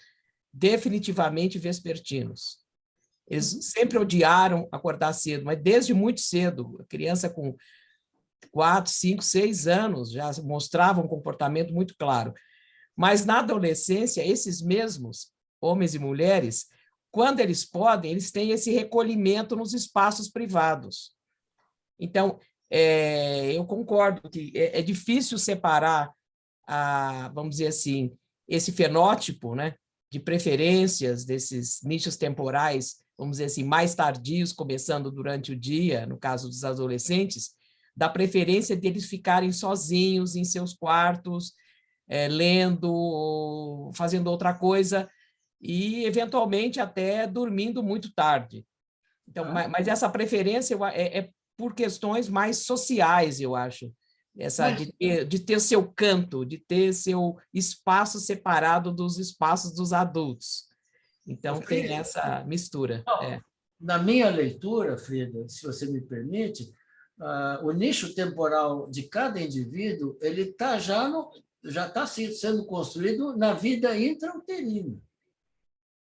definitivamente vespertinos. Eles sempre odiaram acordar cedo, mas desde muito cedo, a criança com 4, 5, 6 anos já mostrava um comportamento muito claro. Mas na adolescência, esses mesmos homens e mulheres, quando eles podem, eles têm esse recolhimento nos espaços privados. Então, eu concordo que é difícil separar, vamos dizer assim, esse fenótipo, né, de preferências desses nichos temporais, vamos dizer assim, mais tardios, começando durante o dia, no caso dos adolescentes, da preferência deles ficarem sozinhos em seus quartos, lendo, fazendo outra coisa, e, eventualmente, até dormindo muito tarde. Então, mas essa preferência é por questões mais sociais, eu acho. De ter seu canto, de ter seu espaço separado dos espaços dos adultos. Então, tem essa mistura. Na minha leitura, Frida, se você me permite, o nicho temporal de cada indivíduo ele já está sendo construído na vida intrauterina.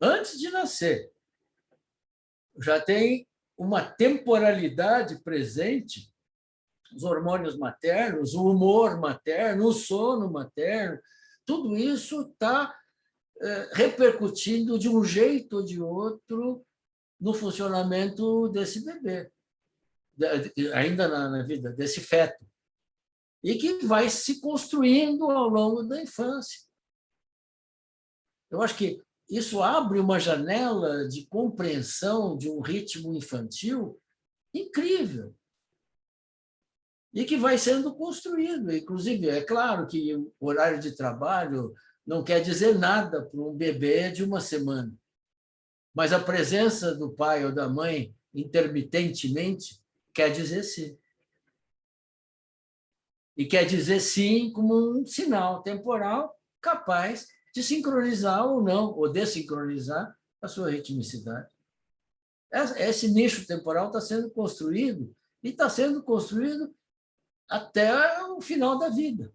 Antes de nascer, já tem uma temporalidade presente, os hormônios maternos, o humor materno, o sono materno, tudo isso está repercutindo de um jeito ou de outro no funcionamento desse bebê, ainda na vida desse feto, e que vai se construindo ao longo da infância. Eu acho que isso abre uma janela de compreensão de um ritmo infantil incrível e que vai sendo construído. Inclusive, é claro que o horário de trabalho não quer dizer nada para um bebê de uma semana, mas a presença do pai ou da mãe intermitentemente quer dizer sim. E quer dizer sim como um sinal temporal capaz de sincronizar ou não, ou desincronizar a sua ritmicidade. Esse nicho temporal está sendo construído, e está sendo construído até o final da vida.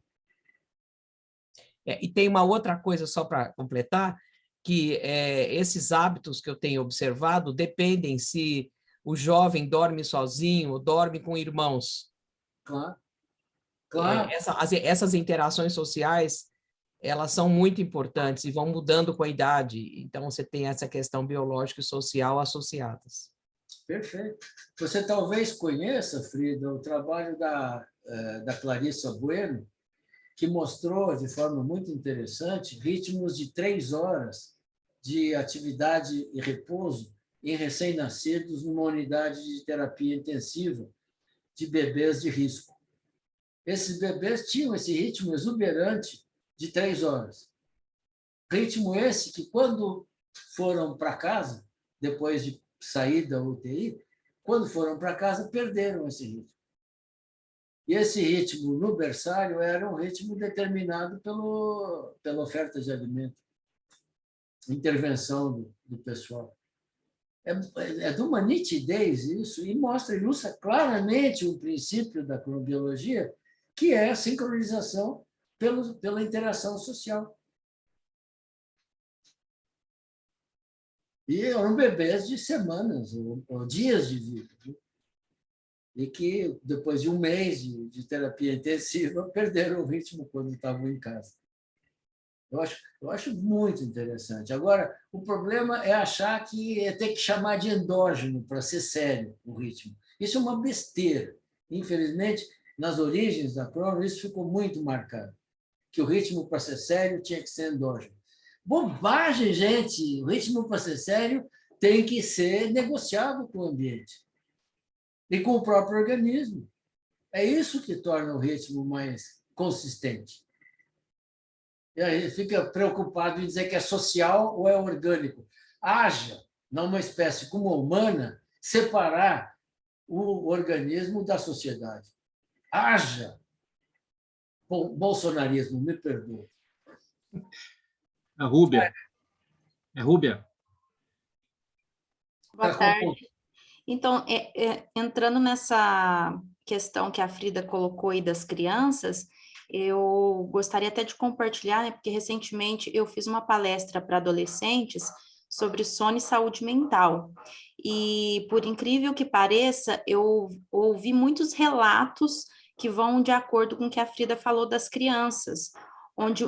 E tem uma outra coisa, só para completar, que esses hábitos que eu tenho observado dependem se o jovem dorme sozinho ou dorme com irmãos. Claro. Essas interações sociais, elas são muito importantes e vão mudando com a idade. Então, você tem essa questão biológica e social associadas. Perfeito. Você talvez conheça, Frida, o trabalho da Clarissa Bueno, que mostrou de forma muito interessante ritmos de 3 horas de atividade e repouso em recém-nascidos numa unidade de terapia intensiva de bebês de risco. Esses bebês tinham esse ritmo exuberante de 3 horas. Ritmo esse que, quando foram para casa, depois de sair da UTI, quando foram para casa, perderam esse ritmo. E esse ritmo no berçário era um ritmo determinado pela oferta de alimento, intervenção do pessoal. É de uma nitidez isso, e ilustra claramente o princípio da cronobiologia, que é a sincronização pela interação social. E eram bebês de semanas ou dias de vida, e que, depois de um mês de terapia intensiva, perderam o ritmo quando estavam em casa. Eu acho muito interessante. Agora, o problema é achar que ter que chamar de endógeno para ser sério o ritmo. Isso é uma besteira. Infelizmente, nas origens da crono, isso ficou muito marcado. que o ritmo para ser sério tinha que ser endógeno. Bobagem, gente! O ritmo para ser sério tem que ser negociado com o ambiente e com o próprio organismo. É isso que torna o ritmo mais consistente. E aí fica preocupado em dizer que é social ou é orgânico. Haja, numa espécie como a humana, separar o organismo da sociedade. Haja bolsonarismo, me perdoe. A Rúbia. É Rúbia? Boa tarde. Então, entrando nessa questão que a Frida colocou aí das crianças, eu gostaria até de compartilhar, né, porque recentemente eu fiz uma palestra para adolescentes sobre sono e saúde mental. E, por incrível que pareça, eu ouvi muitos relatos que vão de acordo com o que a Frida falou das crianças, onde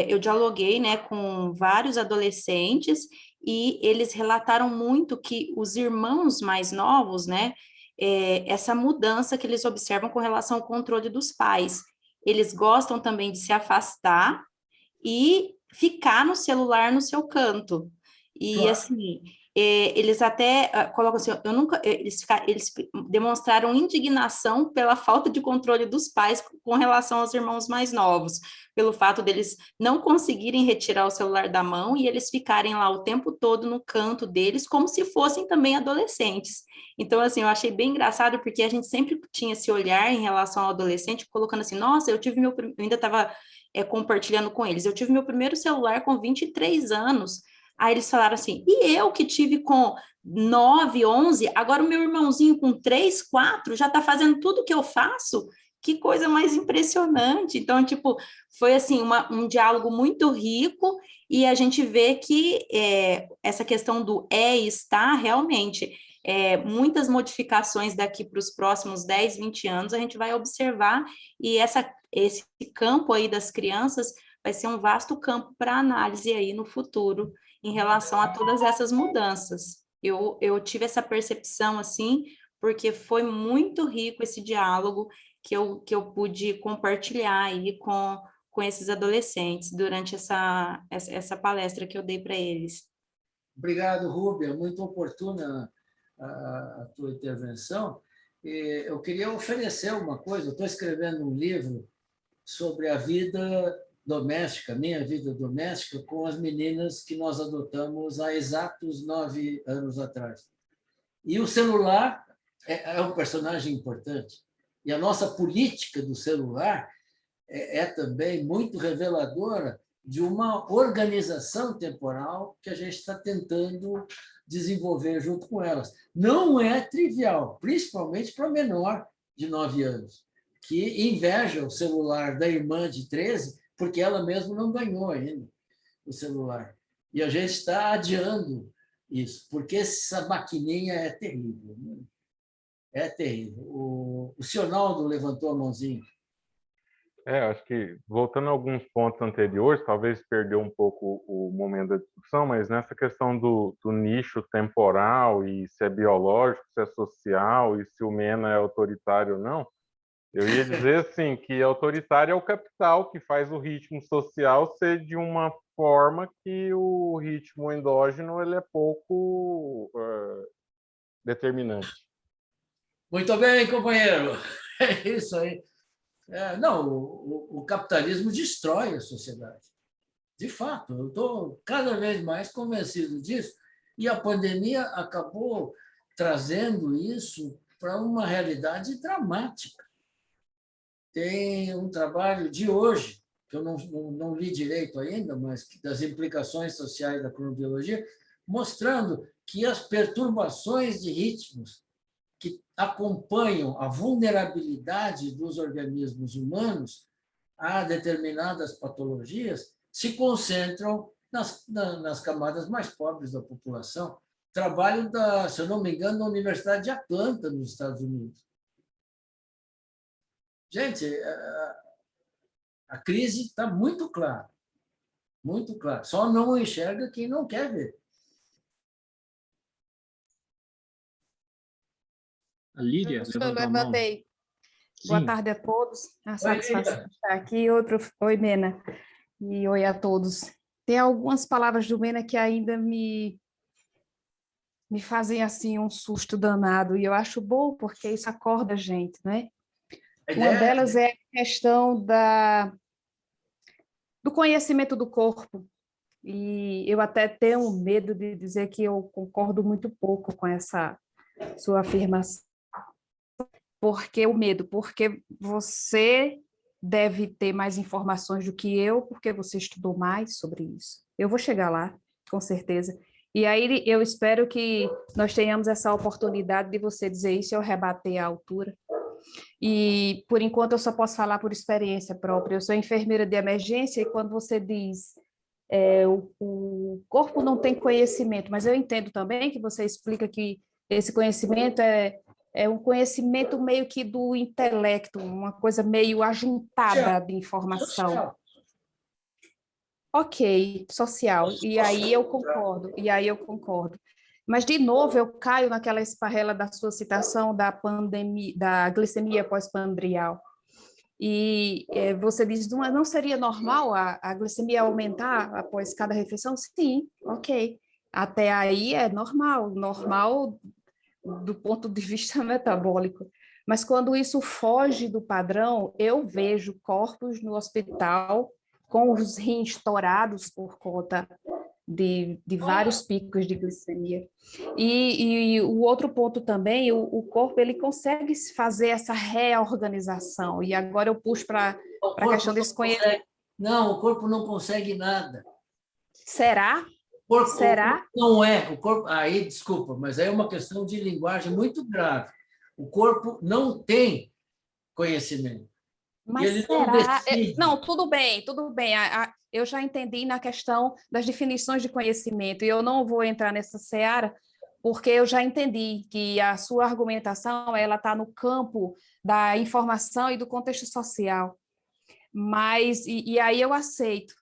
eu dialoguei, né, com vários adolescentes e eles relataram muito que os irmãos mais novos, né, essa mudança que eles observam com relação ao controle dos pais. Eles gostam também de se afastar e ficar no celular no seu canto. E, claro, assim, eles até colocam assim, eles demonstraram indignação pela falta de controle dos pais com relação aos irmãos mais novos, pelo fato deles não conseguirem retirar o celular da mão e eles ficarem lá o tempo todo no canto deles, como se fossem também adolescentes. Então, assim, eu achei bem engraçado, porque a gente sempre tinha esse olhar em relação ao adolescente, colocando assim, nossa, eu ainda estava compartilhando com eles, eu tive meu primeiro celular com 23 anos, aí eles falaram assim, e eu que tive com 9, 11, agora o meu irmãozinho com 3, 4, já está fazendo tudo o que eu faço? Que coisa mais impressionante. Então, tipo, foi assim, um diálogo muito rico, e a gente vê que essa questão do e estar realmente, muitas modificações daqui para os próximos 10, 20 anos, a gente vai observar, e esse campo aí das crianças vai ser um vasto campo para análise aí no futuro, em relação a todas essas mudanças. Eu tive essa percepção, assim, porque foi muito rico esse diálogo que eu pude compartilhar aí com esses adolescentes durante essa palestra que eu dei para eles. Obrigado, Rúbia. Muito oportuna a tua intervenção. Eu queria oferecer uma coisa. Eu estou escrevendo um livro sobre a vida doméstica, minha vida doméstica, com as meninas que nós adotamos há exatos 9 anos atrás. E o celular é um personagem importante. E a nossa política do celular é também muito reveladora de uma organização temporal que a gente está tentando desenvolver junto com elas. Não é trivial, principalmente para menor de 9 anos, que inveja o celular da irmã de 13, porque ela mesma não ganhou ainda o celular. E a gente está adiando isso, porque essa maquininha é terrível. Né? É terrível. O Sionaldo levantou a mãozinha. Acho que, voltando a alguns pontos anteriores, talvez perdeu um pouco o momento da discussão, mas nessa questão do nicho temporal, e se é biológico, se é social, e se o MENA é autoritário ou não, eu ia dizer assim, que autoritário é o capital, que faz o ritmo social ser de uma forma que o ritmo endógeno ele é pouco determinante. Muito bem, companheiro. É isso aí. Não, o capitalismo destrói a sociedade. De fato, eu estou cada vez mais convencido disso. E a pandemia acabou trazendo isso para uma realidade dramática. Tem um trabalho de hoje, que eu não li direito ainda, mas das implicações sociais da cronobiologia, mostrando que as perturbações de ritmos que acompanham a vulnerabilidade dos organismos humanos a determinadas patologias se concentram nas camadas mais pobres da população. Trabalho se eu não me engano, da Universidade de Atlanta, nos Estados Unidos. Gente, a crise está muito clara, muito clara. Só não enxerga quem não quer ver. A Lídia levantou a mão. Boa Sim. tarde a todos. A Oi, satisfação Lídia. estar aqui. Oi, Mena. E oi a todos. Tem algumas palavras do Mena que ainda me fazem assim um susto danado, e eu acho bom porque isso acorda a gente, né? Uma delas é a questão do conhecimento do corpo, e eu até tenho medo de dizer que eu concordo muito pouco com essa sua afirmação. Porque o medo? Porque você deve ter mais informações do que eu, porque você estudou mais sobre isso. Eu vou chegar lá, com certeza. E aí eu espero que nós tenhamos essa oportunidade de você dizer isso e eu rebater à altura. E, por enquanto, eu só posso falar por experiência própria. Eu sou enfermeira de emergência e quando você diz o corpo não tem conhecimento, mas eu entendo também que você explica que esse conhecimento é um conhecimento meio que do intelecto, uma coisa meio ajuntada de informação. Social. Ok, social, e aí eu concordo. Mas, de novo, eu caio naquela esparrela da sua citação da pandemia, da glicemia pós-prandial. E você diz, não seria normal a glicemia aumentar após cada refeição? Sim, ok. Até aí é normal do ponto de vista metabólico. Mas quando isso foge do padrão, eu vejo corpos no hospital com os rins torados por conta de vários picos de glicemia. E o outro ponto também, o corpo ele consegue fazer essa reorganização. E agora eu puxo para a questão desse conhecimento. Não, o corpo não consegue nada. Será? O corpo não é. O corpo, aí, desculpa, mas aí é uma questão de linguagem muito grave. O corpo não tem conhecimento. Mas ele será? Não, tudo bem. Eu já entendi na questão das definições de conhecimento, e eu não vou entrar nessa seara, porque eu já entendi que a sua argumentação ela está no campo da informação e do contexto social. Mas, e aí eu aceito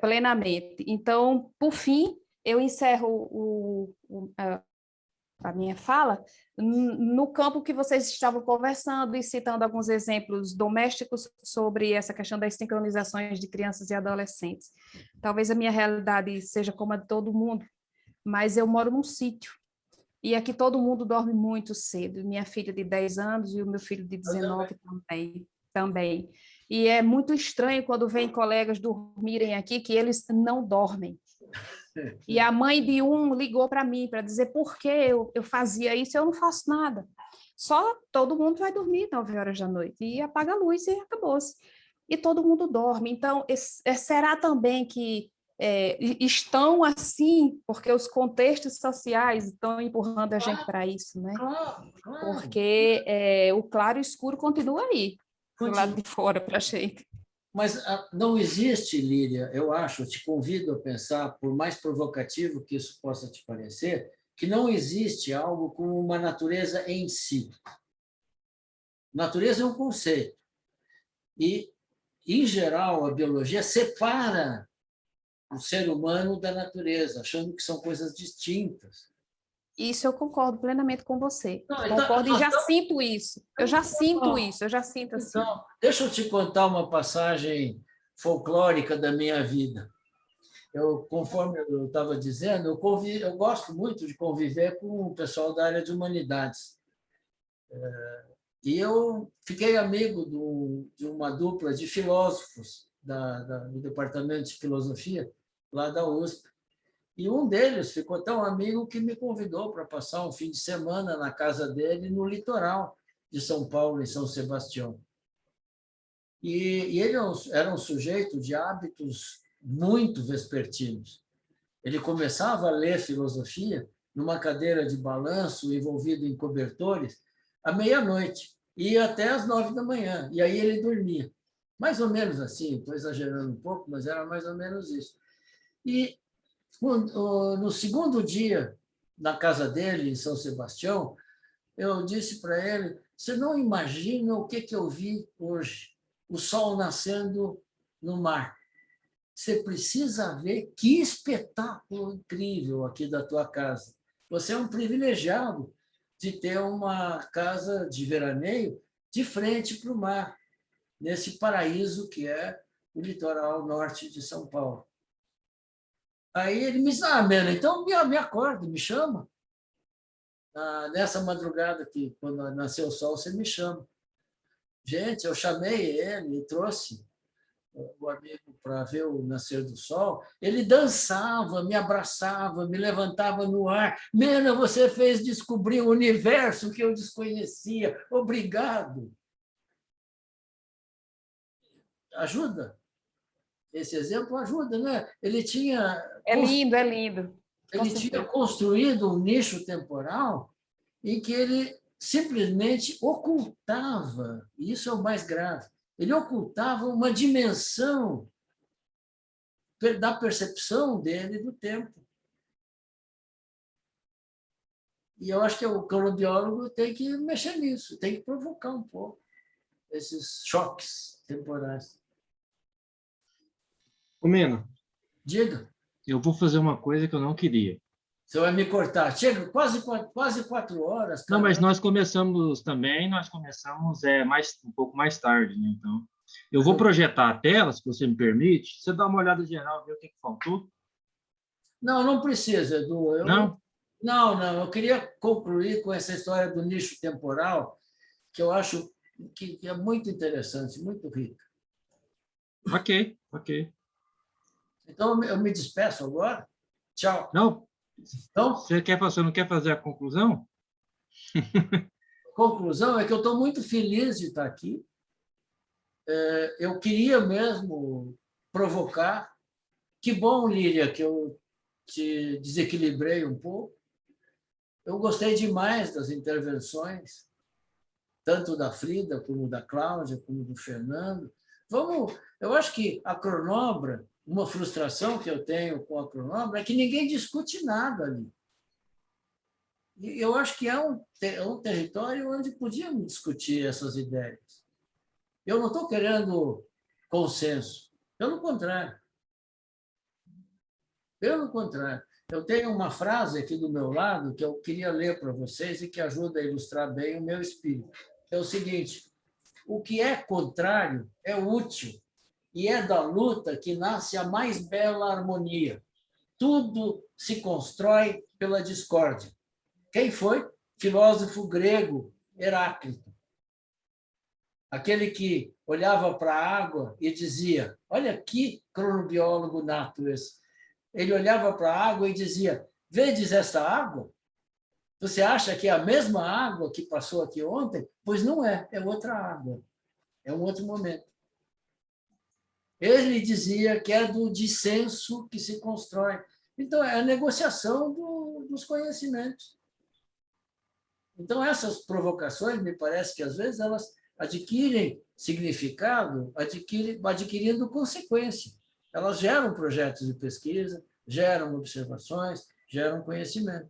plenamente. Então, por fim, eu encerro a minha fala no campo que vocês estavam conversando e citando alguns exemplos domésticos sobre essa questão das sincronizações de crianças e adolescentes. Talvez a minha realidade seja como a de todo mundo, mas eu moro num sítio, e aqui todo mundo dorme muito cedo, minha filha de 10 anos e o meu filho de 19 também. E é muito estranho quando vêm colegas dormirem aqui que eles não dormem. E a mãe de um ligou para mim para dizer por que eu fazia isso, eu não faço nada. Só todo mundo vai dormir 9 horas da noite e apaga a luz e acabou-se. E todo mundo dorme. Então, será também que estão assim porque os contextos sociais estão empurrando a gente para isso, né? Claro. Porque o claro e o escuro continua aí, do lado de fora para a gente. Mas não existe, Lília, eu acho, eu te convido a pensar, por mais provocativo que isso possa te parecer, que não existe algo como uma natureza em si. Natureza é um conceito. E, em geral, a biologia separa o ser humano da natureza, achando que são coisas distintas. Isso eu concordo plenamente com você. Não, concordo e já sinto isso. Eu já sinto assim. Então, deixa eu te contar uma passagem folclórica da minha vida. Conforme eu estava dizendo, eu gosto muito de conviver com o pessoal da área de humanidades. E eu fiquei amigo de uma dupla de filósofos do Departamento de Filosofia, lá da USP. E um deles ficou tão amigo que me convidou para passar um fim de semana na casa dele, no litoral de São Paulo, em São Sebastião. E ele era um sujeito de hábitos muito vespertinos. Ele começava a ler filosofia numa cadeira de balanço, envolvido em cobertores, à meia-noite, e ia até às 9 da manhã, e aí ele dormia. Mais ou menos assim, estou exagerando um pouco, mas era mais ou menos isso. E no segundo dia, na casa dele, em São Sebastião, eu disse para ele, você não imagina o que eu vi hoje, o sol nascendo no mar. Você precisa ver que espetáculo incrível aqui da tua casa. Você é um privilegiado de ter uma casa de veraneio de frente para o mar, nesse paraíso que é o litoral norte de São Paulo. Aí ele me disse, Mena, então me acorda, me chama. Nessa madrugada, que quando nasceu o sol, você me chama. Gente, eu chamei ele e trouxe o amigo para ver o nascer do sol. Ele dançava, me abraçava, me levantava no ar. Mena, você fez descobrir um universo que eu desconhecia. Obrigado. Ajuda. Esse exemplo ajuda, né? Ele tinha... É lindo, é lindo. Ele tinha construído um nicho temporal em que ele simplesmente ocultava, e isso é o mais grave, ele ocultava uma dimensão da percepção dele do tempo. E eu acho que o cronobiólogo tem que mexer nisso, tem que provocar um pouco esses choques temporais. Ô, Mena, diga. Eu vou fazer uma coisa que eu não queria. Você vai me cortar. Chega quase 4 horas. Cara. Não, mas nós começamos um pouco mais tarde, né? Então, eu vou projetar a tela, se você me permite. Você dá uma olhada geral, ver o que faltou? Não precisa, Edu. Não? Não. Eu queria concluir com essa história do nicho temporal, que eu acho que é muito interessante, muito rica. Ok. Então, eu me despeço agora. Tchau. Não. Então, você não quer fazer a conclusão? A conclusão é que eu estou muito feliz de estar aqui. Eu queria mesmo provocar. Que bom, Líria, que eu te desequilibrei um pouco. Eu gostei demais das intervenções, tanto da Frida, como da Cláudia, como do Fernando. Eu acho que a Cronobra, uma frustração que eu tenho com a Cronobra é que ninguém discute nada ali. E eu acho que é um território onde podíamos discutir essas ideias. Eu não estou querendo consenso, pelo contrário. Eu tenho uma frase aqui do meu lado que eu queria ler para vocês e que ajuda a ilustrar bem o meu espírito. É o seguinte: o que é contrário é útil, e é da luta que nasce a mais bela harmonia. Tudo se constrói pela discórdia. Quem foi? Filósofo grego Heráclito. Aquele que olhava para a água e dizia, olha que cronobiólogo nato esse. Ele olhava para a água e dizia, vedes esta água? Você acha que é a mesma água que passou aqui ontem? Pois não é, é outra água. É um outro momento. Ele dizia que é do dissenso que se constrói. Então, é a negociação dos conhecimentos. Então, essas provocações, me parece que, às vezes, elas adquirem significado, adquirindo consequência. Elas geram projetos de pesquisa, geram observações, geram conhecimento.